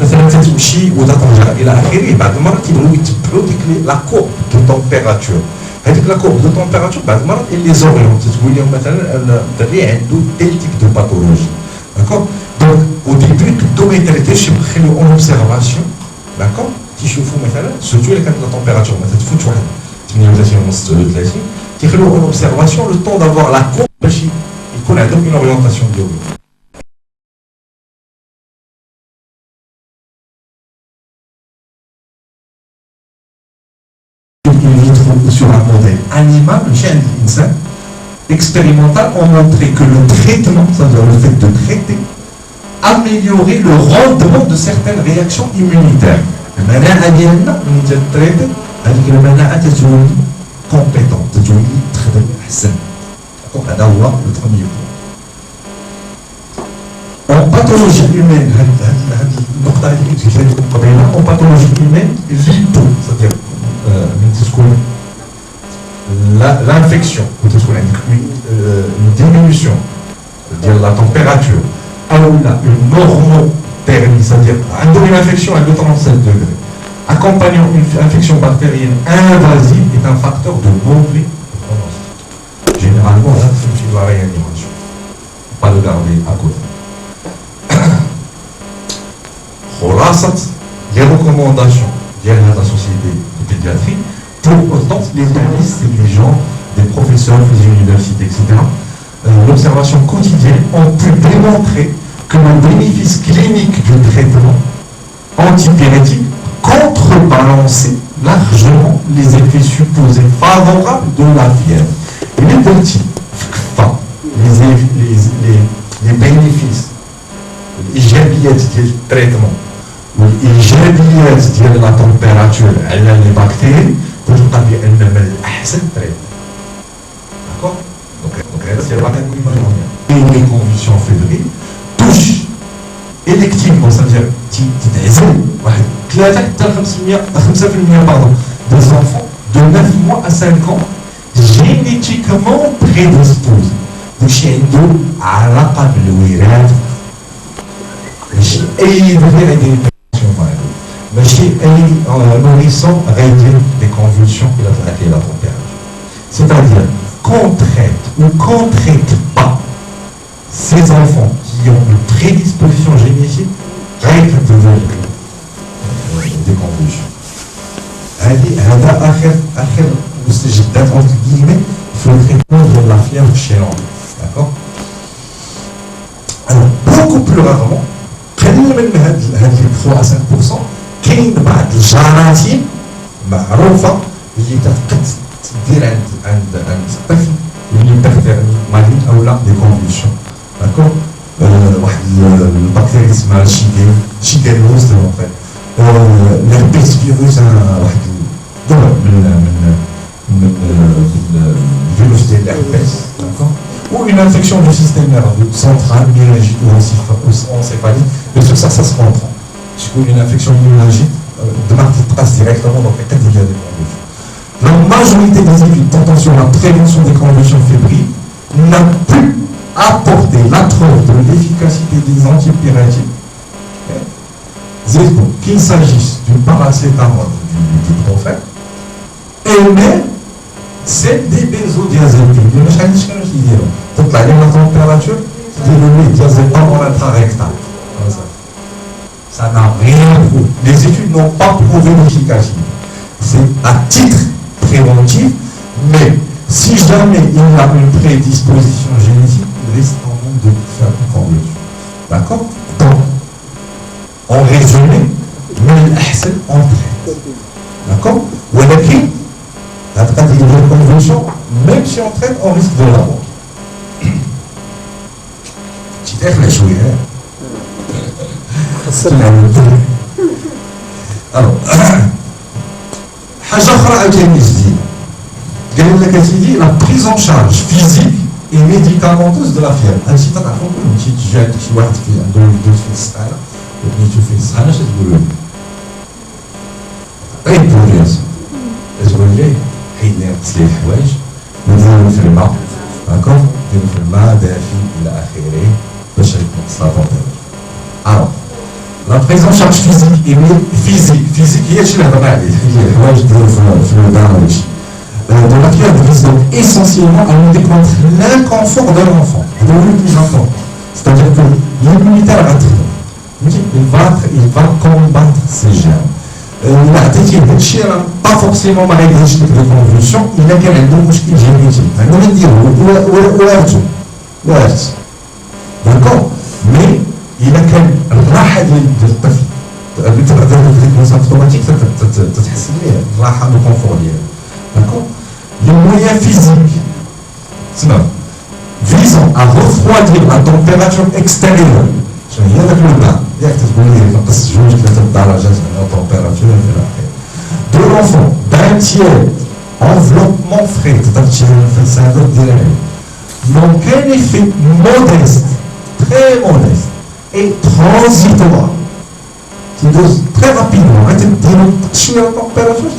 مثلا تمشي وتترجع الى اخره بعض المرات يبغيو يتبعوا ديك لا كورب دو تمبيراتور هذيك لا كورب دو تمبيراتور بعض المرات اللي زوريون تقول لهم مثلا الدري عنده تيل تيب دو باثولوجي داكور دونك او ديبي بلوتو ما يتريتيش يخليو اون اوبسيرفاسيون داكور تيشوفوا مثلا سورتو الا كانت لا تمبيراتور ما تتفوتش واحد 38 ونص 39 تيخليو اون اوبسيرفاسيون لو طون دافوار لا كورب باش يكون عندهم اون اورينتاسيون ديالهم. Sur un modèle animal, le chien de l'insecte, expérimental, ont montré que le traitement, c'est-à-dire le fait de traiter, améliorait le rendement de certaines réactions immunitaires. Le manaa ديالنا ملي تتريتي هذيك المناعة تتولي كومبيتون تتولي تخدم أحسن. هذا هو le premier point. En pathologie humaine, النقطة اللي كنت قلت لكم قبيلة, en pathologie humaine, l'hypo, c'est-à-dire l'infection, une diminution de la température, une normothermie, c'est-à-dire une infection à 237 degrés, accompagnant une infection bactérienne invasive est un facteur de mauvais pronostic. Généralement, là, c'est la réanimation. Pas de garder à côté. Les recommandations de la société de pédiatrie, pour autant les services dirigeants, des professeurs des universités, etc., l'observation quotidienne ont pu démontrer que le bénéfice clinique du traitement antipyrétique contrebalançait largement les effets supposés favorables de la fièvre. Et les petits, les bénéfices, les traitement, الإيجابيات ديال لا تمبيراتور على لي باكتيري كتلقى بأن من الأحسن تريتمون. داكور؟ دونك هذا سي لا كونفيسيون. لي كونفيسيون فيبريل توش إليكتيفمون سافير تتعزل واحد 3 حتى 5% باردون دي زونفون دو 9 mois à 5 ans جينيتيكمون بريديسبوز. داكشي عنده علاقة بالوراثة. ماشي أي دغيا يدير ماشي أي nourrisson réduit des convulsions et la température. C'est-à-dire qu'on traite ou qu'on ne traite pas ces enfants qui ont une prédisposition génétique règle des convulsions. هذا آخر مستجدات entre guillemets في le traitement de la fièvre chez l'homme. D'accord? Alors beaucoup plus rarement قل من هذه 3 à 5% كاين بعض الجراثيم معروفه اللي كتقد تدير عند الطفل اللي بيرتيرمي مالين او لا دي كونفولسيون. داكور؟ واحد البكتيريا اسمها شيغيلوز ان فيت الهربيس فيروس واحد النوع من الفيروس ديال الهربيس. داكور؟ ou une infection du système nerveux central, myalgique ou encéphalique, mais sur ça se comprend. Une infection myalgique passe directement dans les cas des convulsions. La majorité des études portant sur la prévention des convulsions fébriles n'a pu apporter la preuve de l'efficacité des antipyrétiques, qu'il s'agisse du paracétamol, du prophète, et même celle des benzodiazépines. Il y a des donc là, la température, c'est le diazépam en intrarectal. Ça n'a rien prouvé. Les études n'ont pas prouvé l'efficacité. C'est à titre préventif, mais si jamais il y a une prédisposition génétique, il risque quand même de faire une convulsion. D'accord? Donc, en résumé, mais l'ahsen en traite. D'accord? Ou la traite de convulsion, même si on traite, on risque de l'avoir. تتاكل شويه الو حاجه اخرى عاوتاني جديده قال لك اسيدي لا بريزون شارج فيزيك اي ميديكامونتوز دو لا فيير. هادشي تنعرفو ملي تجي عند شي واحد عنده وليدو في السخانه وبنيتو فيه السخانه اش تقول له؟ غير بوريوز تولي حيد لي نقص ليه الحوايج نديرو في الماء داكور نديرو في الماء دافي الى اخره باش يتنقص لا تمبيراتور. لا بريز اون شارج فيزيك هي هادشي اللي هضرنا عليه هي الحوايج ديالو في الودان هادشي. Donc la prière vise donc essentiellement à nous déclencher l'inconfort de l'enfant. C'est le plus important. C'est-à-dire que l'immunité va être, il va combattre ces germes. Il a été dit pas forcément malgré les convulsions, il a quand même beaucoup de génétique. On va dire d'accord, mais il a quand même راحة ديال الطفل. بالنسبة للفريكونس automatique تتحسن ليه الراحة والكونفور ديالو. D'accord. Les moyens physiques visant à refroidir la température extérieure. Je viens avec le bain. Il y a température de l'enfant d'un tiers enveloppement frais, donc un effet modeste, très modeste et transitoire qui dose très rapidement. La température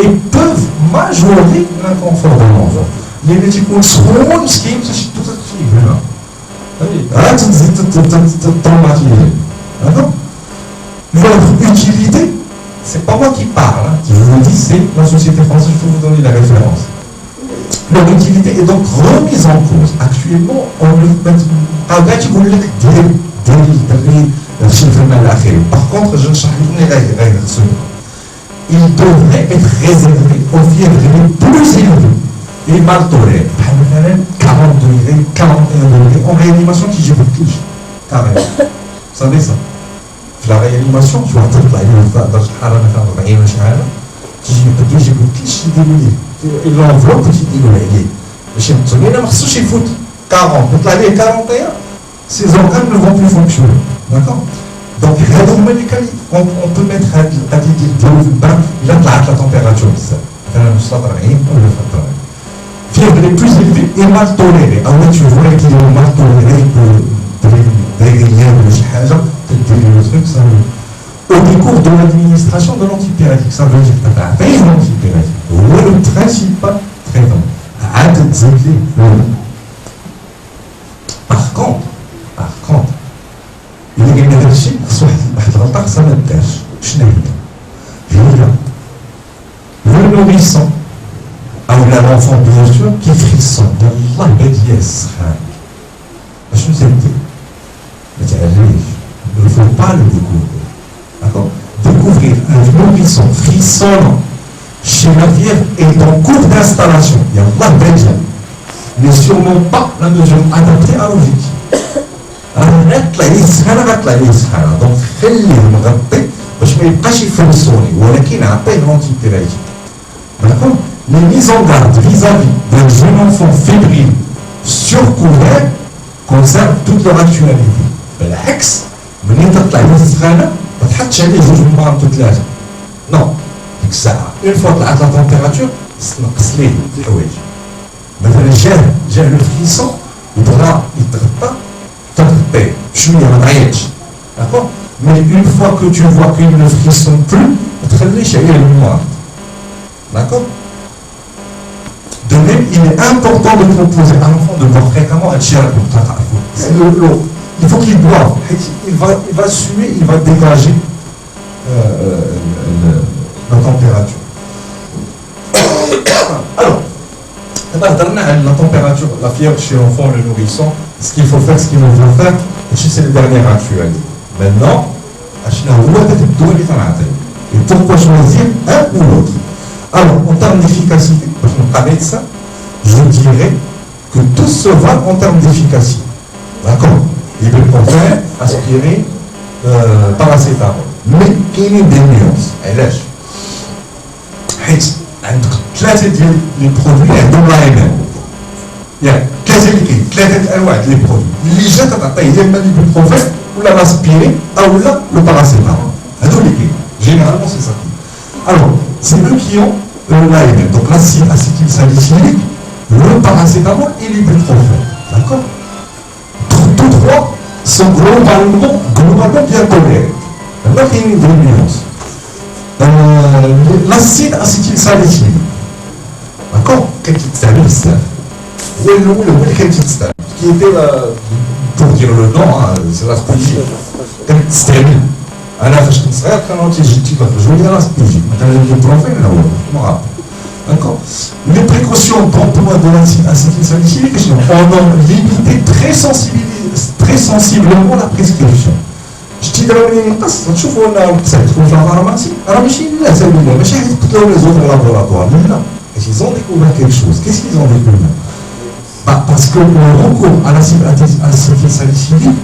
et peuvent majorer l'inconfort de l'enfant. Les métiers qui sont scheme, c'est tout ça qui est là. Leur utilité, c'est pas moi qui parle, je vous le dis, c'est la société française, je peux vous donner la référence. Leur utilité est donc remise en cause. Actuellement, on le met. Par contre, je ne sais pas. Il devrait être réservé aux fièvres les plus élevées et mal tolérées. 40 degrés, 41 degrés. En réanimation, qui j'ai beaucoup de carrément. Vous savez ça? La réanimation, tu vas tout là, j'ai beaucoup de il l'enveloppe, il dit le chien de il a chez foot 40, donc l'année 41, ces organes ne vont plus fonctionner. D'accord? Donc, on peut mettre à il a la température. Fièvre les plus élevées et mal tolérées. Ah oui, tu vois qu'il est mal toléré pour dégriller le truc, ça au décours de l'administration de l'antipyrétique. Ça veut dire que tu as payé l'antipyrétique. Le principal traitement. Par contre, il y a des choses qui sont le nourrisson, ou l'enfant bien sûr, qui frissonne. Allah je ne sais pas. Il ne faut pas le découvrir. D'accord? Découvrir un nourrisson frissonnant chez la Vierge est en cours d'installation. Il y a Allah mais sûrement pas la mesure adaptée à l'objectif. Donc خليه مغطي باش ما يبقاش يفرسوني ولكن عطيه l'antipyrétique. D'accord? Les mises en garde vis-à-vis d'un jeune enfant fébrile surcouvert concernent toute leur actualité. بالعكس منين تطلع من السخانه ما تحطش عليه جوج مرات ولا ثلاثه. نو ديك الساعه اون فوا طلعت لا تمبيراتور تنقص ليه الحوايج. مثلا جاه لو فريسون يبغى يتغطى تغطيه شويه ما تعيطش. D'accord? Mais une fois que tu vois qu'il ne frissonne plus, تخليش عليه المرض. D'accord? De même, il est important de proposer à l'enfant de boire fréquemment un tiers de l'eau. Il faut qu'il boive. Il va suer, il va dégager la température. Alors, la température, la fièvre chez l'enfant, le nourrisson, ce qu'il faut faire, ce qu'il ne faut faire, c'est les dernières actualités. Maintenant, et pourquoi choisir un ou l'autre? Alors, en termes d'efficacité, je dirais que tout se va en termes d'efficacité. D'accord? Ibuprofène, aspirine, paracétamol. Mais il y a des nuances. Les produits عندهم l'AML. يعني ثلاثة أنواع les produits. اللي جات تعطيه يا إما الإبوبروفين ولا l'aspirine أو لا le paracétamol. هذول اللي كاين. Généralement c'est ça. Alors, c'est eux qui ont l'AML. Donc l'acide acétylsalicylique, le paracétamol et l'ibuprofène. D'accord? Tous trois sont globalement bien tolérés. Maintenant, il y a une nuance. l'acide acétylsalicylique. D'accord? Qui était pour dire le nom, c'est la spécifique. كانت تستعمل انا فاش كنت صغير كانوا تيخرجوا لي راه سبيجي مثلا البروفين لا هو ما عرف داكور لي بريكوسيون d'emploi de l'acide acétylsalicylique on a limité très sensiblement la prescription شتي دابا ملي نقص تشوفوا انا تكون في الفارماسي راه ماشي لا سالوا ماشي حيت قتلوا لي زوج لابوراتوار لا ils ont découvert quelque chose. Qu'est-ce qu'ils ont découvert? Parce que le recours à l'acide acétylsalicylique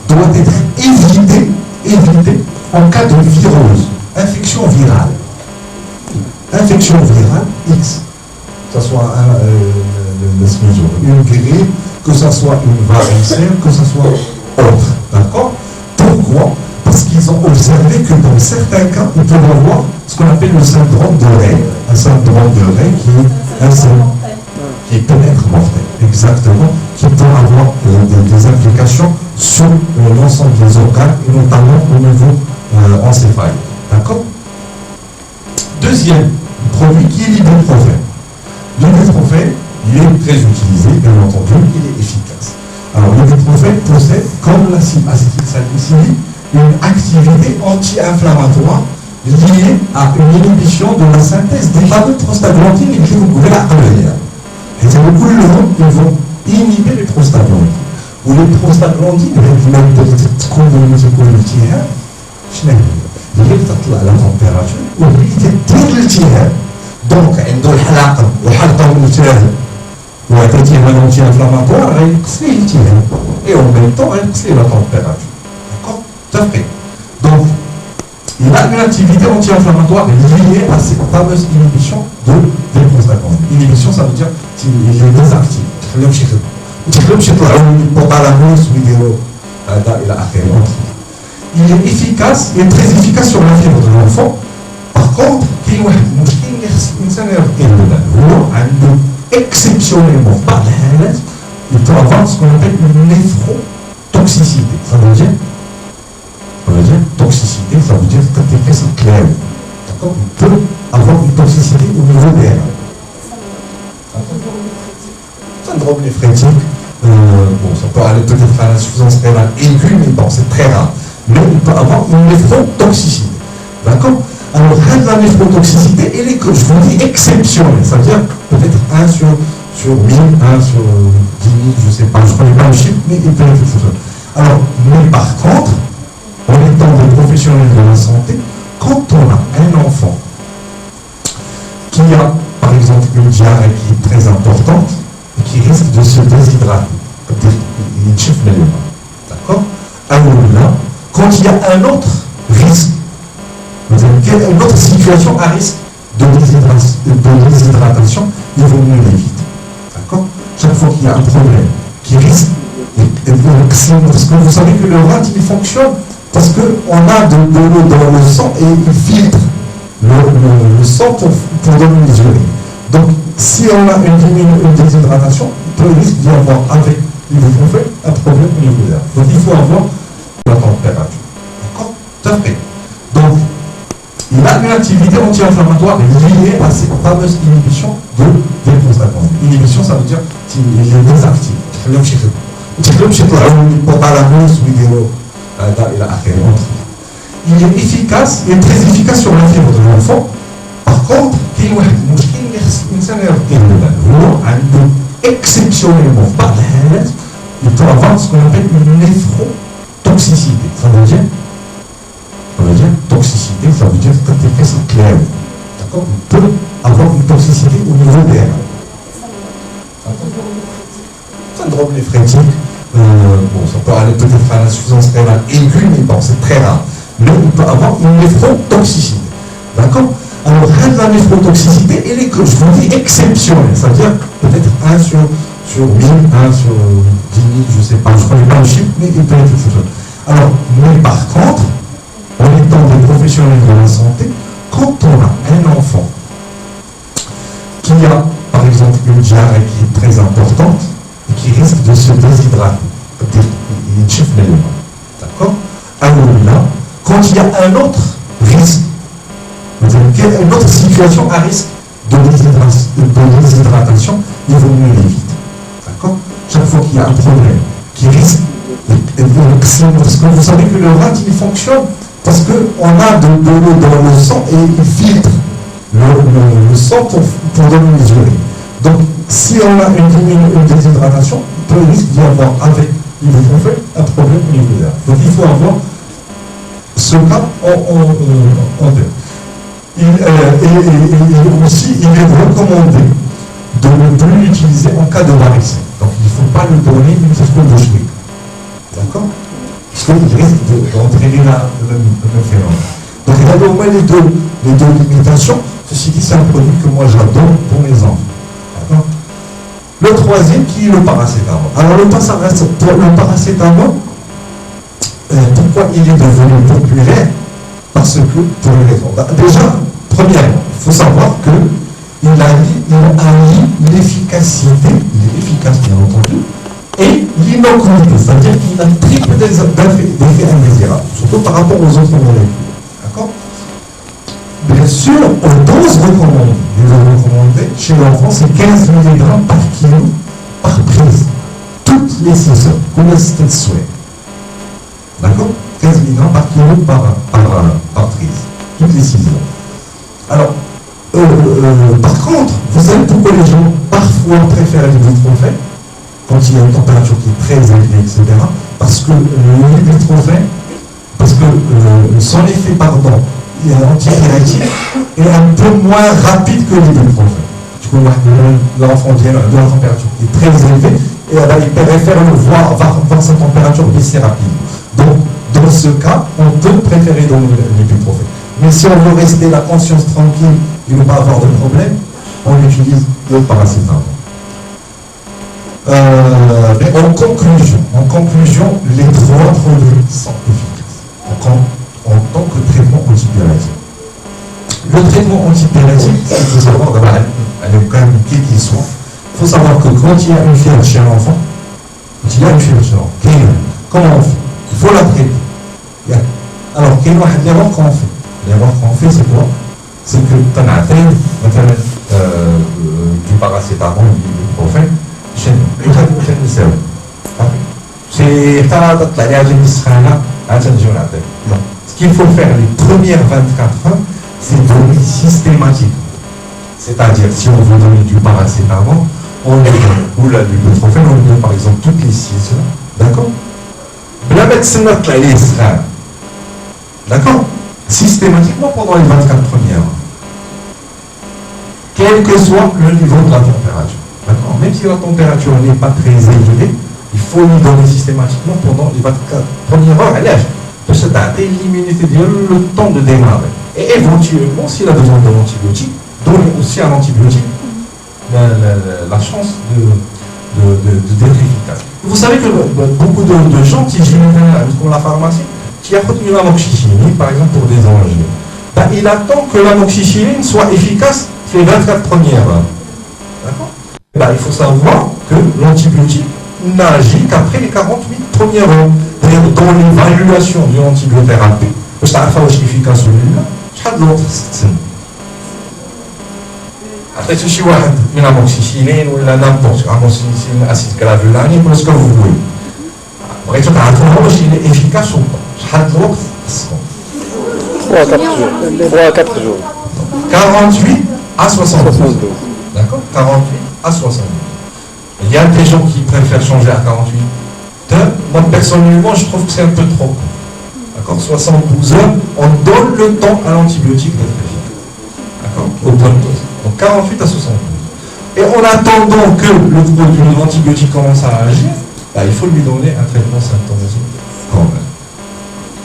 doit être évité en cas de virose, infection virale. Infection virale X, que ce soit une grippe, que ce soit une varicelle, que ce soit autre. D'accord? Pourquoi? Parce qu'ils ont observé que dans certains cas, on peut avoir ce qu'on appelle le syndrome de Rey. Un syndrome de Rey qui est un syndrome qui peut être mortel, exactement, qui peut avoir des implications sur l'ensemble des organes, et notamment au niveau encéphalique. D'accord? Deuxième produit qui est l'ibuprofène. L'ibuprofène, il est très utilisé, bien entendu, il est efficace. Alors l'ibuprofène possède, comme l'acide acétylsalicylique, une activité anti-inflammatoire liée à une inhibition de la synthèse des fameux prostaglandines qui vous pouvez la connaître. Et c'est beaucoup le nom, ils vont inhiber les prostaglandines. Ou les prostaglandines, même تكون الالتهاب شنو هي؟ اللي تطلع على température واللي تدير الالتهاب. دونك عنده الحلقه وحلقه الالتهاب وعطيتيه un anti-inflammatoire غينقص ليه الالتهاب. Et en même temps غينقص ليه la température. D'accord? Parfait. Donc il a une activité anti-inflammatoire liée à cette fameuse inhibition des prostaglandines. Inhibition, ça veut dire qu'il est désactivé. Il est efficace, il est très efficace sur la fièvre de l'enfant. Par contre, il y a exceptionnellement, par la il peut avoir ce qu'on appelle une néphrotoxicité. Ça veut dire toxicité, ça veut dire que tes fesses sont claires. D'accord? Il peut avoir une toxicité au niveau des reins. Syndrome néphrétique, bon, ça peut aller peut-être à l'insuffisance rénale aiguë, mais bon, c'est très rare. Mais il peut avoir une néphrotoxicité. D'accord? Alors, la néphrotoxicité, elle est, je vous dis, exceptionnelle. Ça veut dire peut-être 1 sur 1000, 1 sur 10 000, je ne sais pas, je ne connais pas le chiffre, mais il peut être exceptionnel. Alors, mais par contre, en étant des professionnels de la santé, quand on a un enfant qui a, par exemple, une diarrhée qui est très importante et qui risque de se déshydrater, d'accord? Alors là, quand il y a un autre risque, une autre situation à risque de déshydratation, il vaut mieux l'éviter. D'accord? Chaque fois qu'il y a un problème qui risque, parce que vous savez que le rein, il fonctionne parce qu'on a de l'eau dans le sang et il filtre le sang pour donner les urines. Donc, si on a une déshydratation, il risque d'y avoir avec l'ibuprofène un problème au niveau d'air. Donc, il faut avoir la température. D'accord? Tout à fait. Donc, il a une activité anti-inflammatoire liée à cette fameuse inhibition des prostaglandines. Inhibition, ça veut dire qu'il est désactivé. Il est efficace, il est très efficace sur la fièvre de l'enfant. Par contre, il y a exceptionnellement, par la il peut avoir ce qu'on appelle une néphrotoxicité. Ça veut dire toxicité, ça veut dire que tes fesses sont claires. D'accord? Il peut avoir une toxicité au niveau des reins. Syndrome néphrétique, bon, ça peut aller peut-être à l'insuffisance rénale aiguë, mais bon, c'est très rare. Mais il peut avoir une néphrotoxicité. D'accord? Alors, la néphrotoxicité, elle est, je vous dis, exceptionnelle. Ça veut dire peut-être 1 sur 1000, 1 sur 10 000, je ne sais pas, je ne connais pas le chiffre, mais il peut être exceptionnel. Alors, mais par contre, en étant des professionnels de la santé, quand on a un enfant qui a, par exemple, une diarrhée qui est très importante et qui risque de se déshydrater, peut-être une chiffre d'éléments, d'accord? Alors là, quand il y a un autre risque, une une autre situation à risque de déshydratation, il vaut mieux l'éviter. D'accord? Chaque fois qu'il y a un problème qui risque, parce que vous savez que le rein, il fonctionne parce qu'on a de l'eau dans le sang et il filtre le sang pour donner les urines. Donc, si on a une déshydratation, il risque d'y avoir avec l'ibuprofène un problème au niveau de l'air. Donc, il faut avoir ce cas en tête. Et aussi, il est recommandé de ne plus l'utiliser en cas de varicelle. Donc, il ne faut pas le donner une certaine boucherie. D'accord? Parce qu'il risque d'entraîner le même phénomène. Donc, il y a au moins les deux limitations. Ceci dit, c'est un produit que moi j'adore pour mes enfants. D'accord? Le troisième, qui est le paracétamol. Alors, le paracétamol, pourquoi il est devenu populaire? Parce que, pour une raison. Déjà, premièrement, il faut savoir qu'il allie l'efficacité, il est efficace bien entendu, et l'inocuité, c'est-à-dire qu'il a triple d'effets indésirables, surtout par rapport aux autres molécules. D'accord? Bien sûr, aux doses recommandées chez l'enfant, c'est 15 mg par kilo par prise, toutes les 6 heures, comme c'était souhait. D'accord? 15 mg par kilo par prise, toutes les 6 heures. Alors, par contre, vous savez pourquoi les gens parfois préfèrent l'ibuprofène quand il y a une température qui est très élevée, etc. Parce que l'ibuprofène, parce que son effet, antiréactif est un peu moins rapide que l'ibuprofène. Du coup, l'enfant vient de la température qui est très élevée et il préfère voir sa température baisser rapidement. Donc, dans ce cas, on peut préférer donner l'ibuprofène. Mais si on veut rester la conscience tranquille et ne pas avoir de problème, on utilise le paracétamol. Mais en conclusion, les 3 produits sont efficaces en tant que traitement antipyrétique. Le traitement antipyrétique, il faut savoir d'abord, quel qu'il soit, il faut savoir que quand il y a une fièvre chez l'enfant, comment on fait? Il faut la traiter. Alors, quelle est l'erreur qu'on fait? L'erreur qu'on fait, c'est quoi? C'est que tu as du paracétamol, du ibuprofène, c'est ce qu'il faut faire les premières 24 heures, c'est donner systématiquement. C'est-à-dire, si on veut donner du paracétamol, on le donne, ou l'ibuprofène, on le donne par exemple toutes les 6 heures. D'accord? La médecine n'a les sereins. D'accord? Systématiquement pendant les 24 premières heures. Quel que soit le niveau de la température. D'accord? Même si la température n'est pas très élevée, il faut lui donner systématiquement pendant les 24 premières heures à l'âge. Parce que l'immunité, le temps de démarrer. Et éventuellement, s'il a besoin d'un antibiotique, donner aussi un antibiotique la chance d'être efficace. Vous savez que beaucoup de gens qui viennent dans la pharmacie, qui a une amoxicilline, par exemple pour des angines, il attend que l'amoxicilline soit efficace les 24 premières heures. D'accord? Il faut savoir que l'antibiotique n'agit qu'après les 48 premières heures. D'ailleurs, dans l'évaluation de l'antibiothérapie, je t'ai fait efficace celui-là, je t'ai l'autre. Après, si je une amoxicilline ou n'importe quoi, amoxicilline, acide gravulanique, ou ce que vous voulez. Après, tu as s'il est efficace ou pas. Je t'ai l'autre. 3 à 4 jours. 48 à 72. D'accord? 48 à 72. Il y a des gens qui préfèrent changer à 48 heures. Moi, personnellement, je trouve que c'est un peu trop court. D'accord? 72 heures, on donne le temps à l'antibiotique d'être efficace. D'accord? Au bonne dose. Donc 48 à 72. Et en attendant que le produit, l'antibiotique commence à agir, il faut lui donner un traitement symptomatique quand même.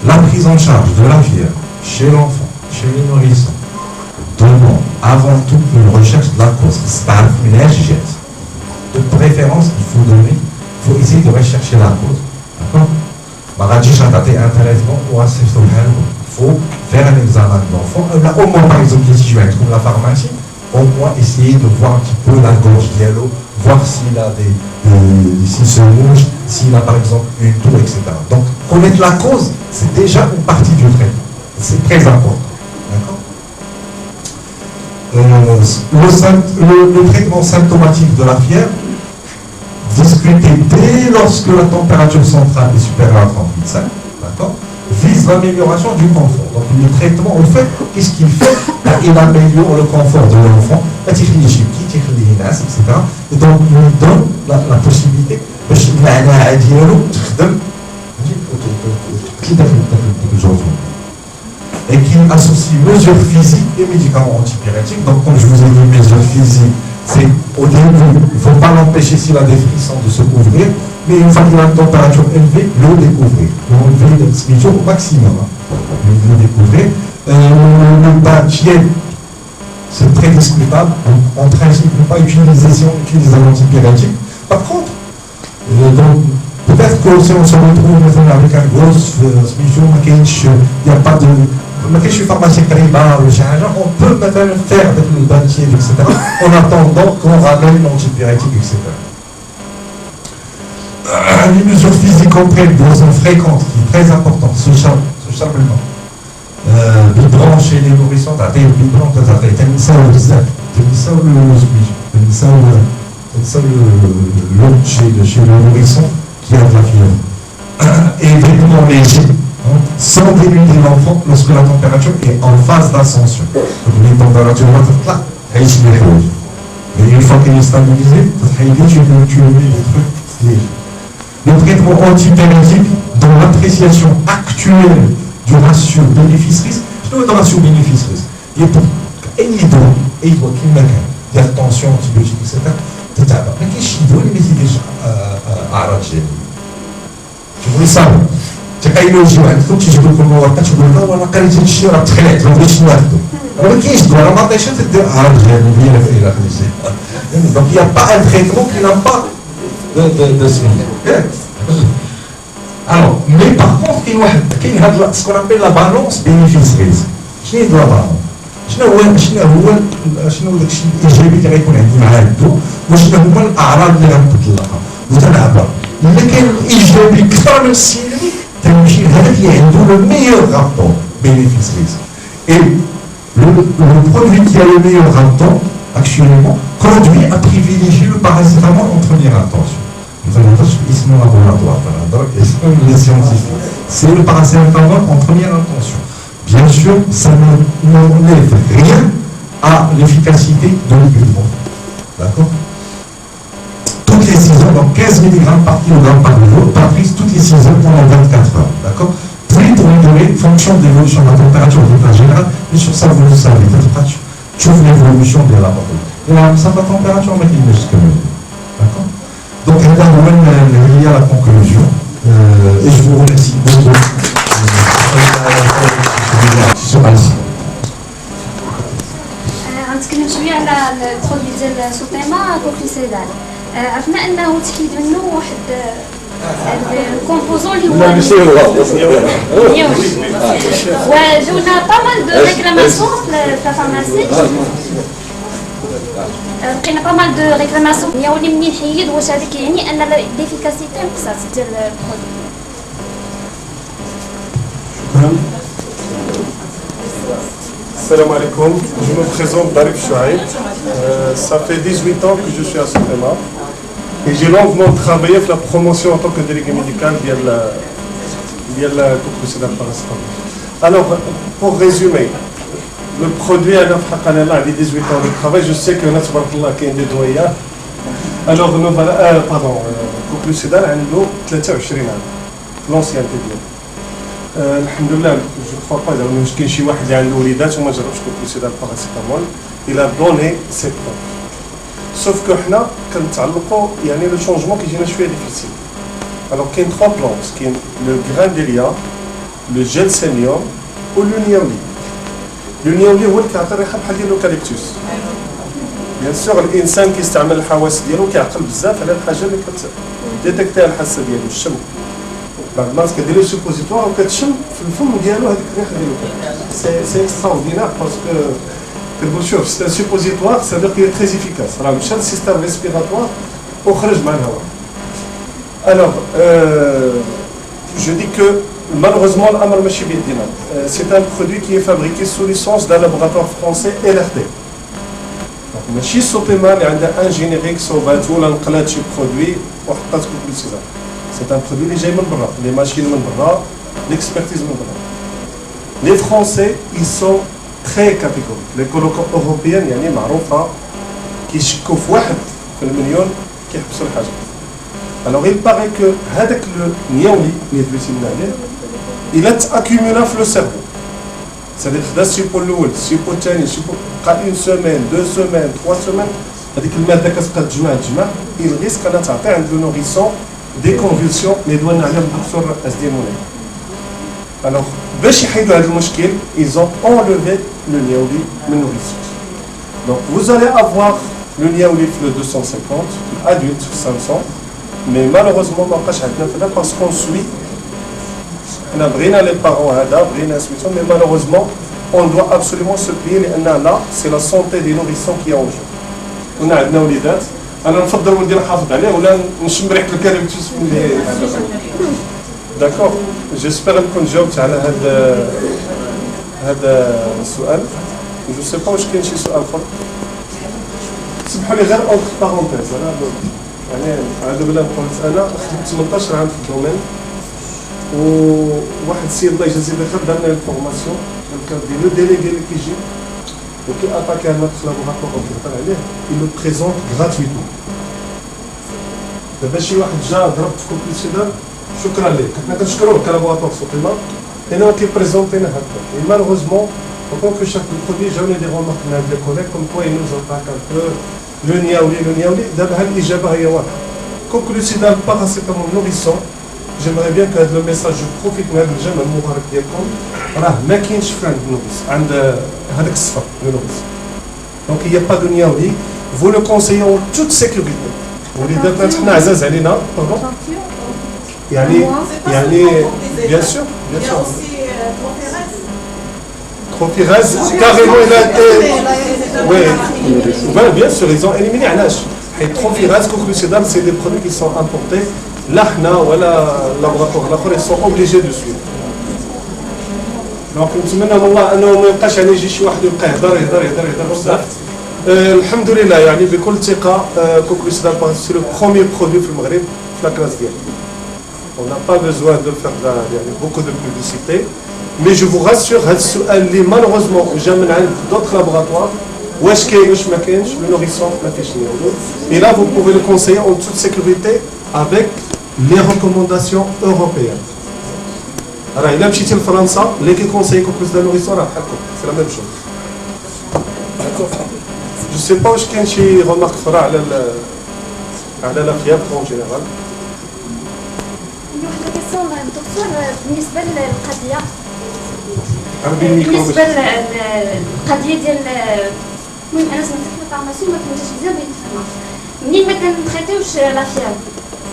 La prise en charge de la fièvre chez l'enfant, chez les nourrissons, demande avant tout une recherche de la cause. C'est pas une RGS. De préférence, il faut essayer de rechercher la cause. D'accord? Il faut faire un examen de l'enfant. Au moins, par exemple, si je vais trouver la pharmacie, au moins essayer de voir un petit peu la gorge d'yellow, voir s'il a s'il se mouche, s'il a par exemple une toux, etc. Donc, connaître la cause, c'est déjà une partie du traitement. C'est très important. D'accord? le traitement symptomatique de la fièvre, discuté dès lorsque la température centrale est supérieure à 38,5, d'accord, vise l'amélioration du confort. Donc le traitement, en fait, qu'est-ce qu'il fait? Il améliore le confort de l'enfant, etc. Et donc il nous donne la possibilité et qui associe mesures physiques et médicaments antipyrétiques. Donc comme je vous ai dit, mesures physiques, c'est au début, il ne faut pas l'empêcher s'il a des frissons de se couvrir, mais une fois qu'il a une température élevée, le découvrir. Lever le spirituel au maximum. Le découvrir. Le bain tiède, c'est très discutable. En principe, ne pas utiliser si on utilise un antipyrétique. Par contre, donc, peut-être que si on se retrouve maintenant avec un gros spirituel, il n'y a pas de. Je suis pharmacien on peut maintenant faire avec le bain tiède, etc. En attendant qu'on ramène l'antipyrétique, etc. Les mesures physiques comprennent des raisons fréquentes, qui est très importante, ce charbonnement. Vibrant chez les nourrissons, t'as des vibrants, t'as mis ça au visage, t'as mis ça au chez le nourrisson qui a de la fièvre. Et vêtements légers, sans dénuder l'enfant lorsque la température est en phase d'ascension. Donc les températures vont là, et une fois qu'elle est stabilisée, tu mets des trucs légers. Le traitement antipyrétique, dans l'appréciation actuelle du ratio bénéfice-risque, je ne le ratio bénéfice-risque. Il est pour il doit qu'il y a tension antibiotique, etc. Mais qu'est-ce qu'il doit les médicaments à arracher? Tu vois ça? Tu as une logique, tu dis que comment on va tu dis que la qualité de chien est très nette, on va chinois. Alors qu'est-ce que la matéria c'est de arracher, donc il n'y a pas un traitement qui n'a pas de semaine. Alors, mais par contre, il y a ce qu'on appelle la balance bénéfice-risque. Je n'ai pas la balance. شنو داك الشيء الايجابي اللي غيكون عندي مع هادو وشنو هما الاعراض اللي غنطلقها وتنعبر الا كان الايجابي اكثر من السلبي تنمشي لهذاك اللي عنده لو ميور رابور bénéfice risque et le produit qui a le meilleur rapport actuellement conduit à privilégier le paracétamol en première intention. Ils sont laboratoire, les scientifiques. C'est le paracétamol en première intention. Bien sûr, ça n'enlève rien à l'efficacité de l'ébullition. D'accord? Toutes les 6 heures, donc 15 mg par kilogramme par jour, par prise toutes les 6 heures pendant 24 heures. D'accord? Plus pour une durée, fonction de l'évolution de la température de l'état général, et sur ça, vous le savez, tu ouvres l'évolution de la température. Et là, ça va température, on met une jusqu'à d'accord? Donc, il y a la conclusion, et je vous remercie beaucoup. غنتكلم شويه على البرودوي ديال سوتيما كوفليسيدال. عرفنا انه تحيد منه واحد الكومبوزون اللي هو نيوش وجونا با مال دو ريكلاماسيون في الفارماسي لقينا با مال دو ريكلاماسيون يولي منين حيد واش هذا كيعني ان ليفيكاسيتي نقصات ديال البرودوي. Salam alaikum, je me présente Darif Chouaïb. Ça fait 18 ans que je suis à Sotema et j'ai longuement travaillé pour la promotion en tant que délégué médical via la Couplucédal paracétamol. Alors, pour résumer, le produit à 18 ans de travail, je sais que notre qui est des doyens. Alors, Couplucédal a 23 ans, l'ancienneté bien. Alhamdoulilah, je ne crois pas qu'il y ait شي واحد اللي عنده وليدات وما جربش كوبلوسيدال باراسيتامول. Il a donné cette preuve. Sauf que حنا كنتعلقوا يعني le changement كيجينا شويه difficile. Alors كاين 3 plantes, كاين le grain d'Elia, le gelsemium و l'unioli. L'unioli هو اللي كيعطي الريحه بحال ديال l'eucalyptus. Bien sûr الانسان كيستعمل الحواس ديالو كيعقل بزاف على الحاجه اللي كتديتيكتيها الحاسه ديالو الشم. بعد الناس كدير لو سوبوزيتوار وكتشم في الفم ديالو هذيك الريحه ديالو سي اكستراوردينير باسكو كنقول شوف سي سوبوزيتوار سا دير كي تري افيكاس راه مشى للسيستم ريسبيراتوار وخرج مع الهواء. الوغ je dis que malheureusement الامر ماشي بيدينا. C'est un produit qui est fabriqué sous licence d'un laboratoire français LRD. ماشي السوبيما اللي عندها ان جينيريك صوبات ولا نقلات شي برودوي وحطات كوكليسيدال. سي ان برودوي اللي جاي من برا، لي ماشين من برا، ليكسبرتيز من برا. لي فرونسي ils sont très catégoriques. لي كولوكو اوروبيان يعني معروفه كيشكوا في واحد في المليون كيحبسوا الحاجه. Alors il paraît que هذاك النيولي اللي دويتي لنا عليه il est accumulé في لو سيرفو. C'est-à-dire خدا السيبو الاول، السيبو الثاني، السيبو بقى اون سيمين، دو سيمين، تخوا سيمين، هذيك الماده كتبقى تجمع il risque انها تعطي عند لو نوريسون دي كونفولسيون اللي دوالنا عليهم الدكتور أسدي مولاي. Alors باش يحيدوا هذا المشكل ils ont enlevé le niaouli من nourrisson. Donc vous allez avoir le niaouli في le 250, l'adulte في 500, mais malheureusement ما بقاش عندنا في هذا parce qu'on suit. حنا بغينا لي بارون هذا بغينا سميتو مي مالوغوزمون اون دوا ابسوليومون سو بلي لان لا سي لا سونتي دي نوريسون كي اون جو. كنا عندنا وليدات انا نفضل ولدي نحافظ عليه ولا نشم ريحه الكاليبتوس اللي داكور. جيسبر نكون جاوبت على هذا السؤال. جو سي با واش كاين شي سؤال اخر. سمحوا لي غير اونتر بارونتيز انا يعني هذا بلا قلت انا خدمت 18 عام في الدومين وواحد السيد الله يجازيه بخير دار لنا الفورماسيون كان ديال لو ديليغي اللي كيجي وكي اتاكي هذا في لابوغاتوار وكيهضر عليه يلو بريزونت غراتويتمون. دابا شي واحد جا ضرب في كوكليسيدال شكرا ليه كنا كنشكروه كلابوغاتوار سوقيما لانه كيبريزونتينا هكا. اي مالوغوزمون طونك شاف البرودوي جاوني دي رومارك من هاد لي كوليك كوم كوا ينوز اتاك ان بو لو نياولي دابا هاد الاجابه هي واضحه. كوكليسيدال باراسيتامول نوريسون. J'aimerais bien que le message je profite من هذا الجمع المبارك ديالكم راه ما كاينش في عند النوريس عند هذاك الصفه النوريس. دونك il y a pas de niaouli. Vous le conseillez en toute sécurité. وليداتنا حنا عزاز علينا باردون يعني bien sûr Tropirez carrément il a été oui bien sûr ils ont éliminé علاش حيت Tropirez كوكليسيدال c'est des produits qui sont importés لا حنا ولا لابوغاتوار الاخر يسون اوبليجي دو سويف. دونك نتمنى من الله انه ما يبقاش يعني يجي شي واحد يبقى يهضر بزاف. الحمد لله يعني بكل ثقه كوكليسيدال سي لو بروميير برودوي في المغرب في لا كلاس ديالنا. On n'a pas besoin de faire يعني beaucoup de publicité. Mais je vous rassure هذا السؤال اللي مالوغوزمون جا من عند دوطخ لابوغاتوار واش كاين واش ما كاينش لو نوريسون ما فيش نيولو. Et là vous pouvez le conseiller en toute sécurité avec les recommandations européennes. Alors, il a un petit peu France, les qui conseillent qu'on puisse donner c'est la même chose. Je ne sais pas si il y a une remarque sur la fièvre en général. دكتور بالنسبه للقضيه ديال المهم انا سمعت في الفارماسي ما كنتش بزاف نفهمها منين ما كنتريتيوش لا فيال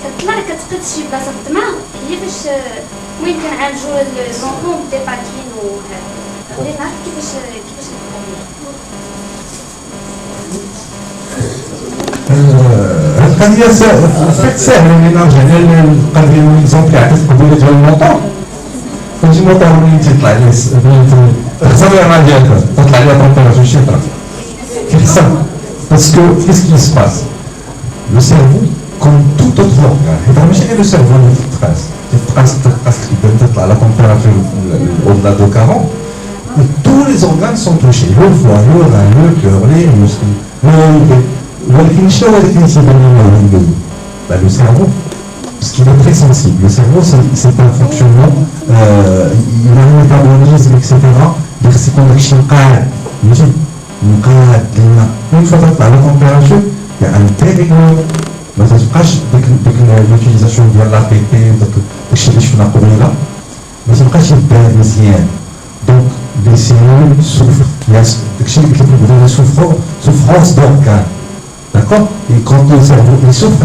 كتطلع لك كتقيت شي بلاصه في الدماغ هي فاش المهم كنعالجوا الزونكوم ديباتين وهذا بغيت نعرف كيفاش القضيه سهله ملي نرجع للقضيه ليكزومبل اللي عطيت قبيله ديال الموطور. فهمتي الموطور ملي تيطلع ليه تخسر الرا ديالك تطلع ليه طومبيراتور شيفرا كيحصل باسكو كيسكي سباس لو سيرفو كوم توت اوتر اورغان. حيت ماشي غير لو سيرفو اللي تتقاس تطلع لا طومبيراتور au-delà de 40. Tous les organes sont touchés, le foie, le rein, le cœur, les muscles, ولكن شنو هو اللي كيسبب لنا الوجود؟ لو سيرفو parce qu'il est très sensible. Le cerveau, c'est un fonctionnement, il a un métabolisme, etc. Donc, c'est qu'on a une fois que la température, il y a un tel équilibre. ما تبقاش ديك لوتيليزاسيون ديال لا بي بي داكشي اللي شفنا قبيله ما تبقاش يبان مزيان. دونك لي سيلول سوفر داكشي اللي قلت لك بدا souffrance d'organes. D'accord? Et quand le cerveau il souffre,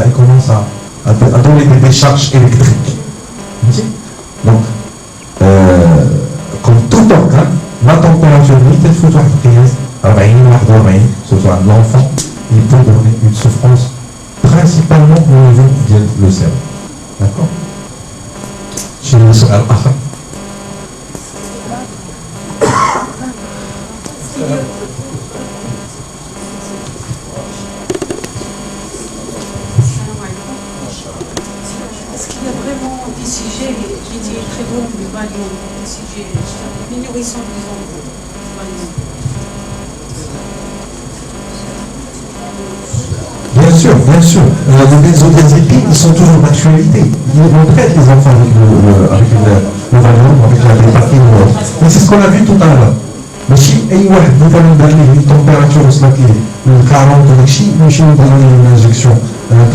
il commence à donner des décharges électriques. Donc, comme tout organe, la température limite, il faut voir surtout à l'enfant, il peut donner une souffrance principalement au niveau du cerveau. D'accord? Je vais vous dire a vraiment des sujets qui étaient très bons, le Valium, des sujets nourrissants, disons, Valium. Bien sûr, bien sûr. Les benzodiazépines, ils sont toujours d'actualité. On traite les enfants avec le Valium, avec la Dépakine ou autre. Mais c'est ce qu'on a vu tout à l'heure. ماشي اي واحد مثلا دار ليه التمبيراتور وصلت ليه من 40 وداك الشيء نمشيو نديرو ليه اون انجكسيون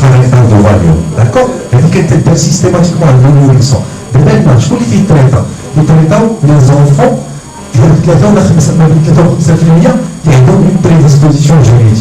ترانيتال دو فاليوم داكور هذه كتدار سيستيماتيكمون عند النوريسون دابا شكون اللي تيتريطا يتريطاو لي زونفون ديال 3 ولا 5 ما بين 3 و 5% اللي عندهم اون بريديسبوزيسيون جينيتيك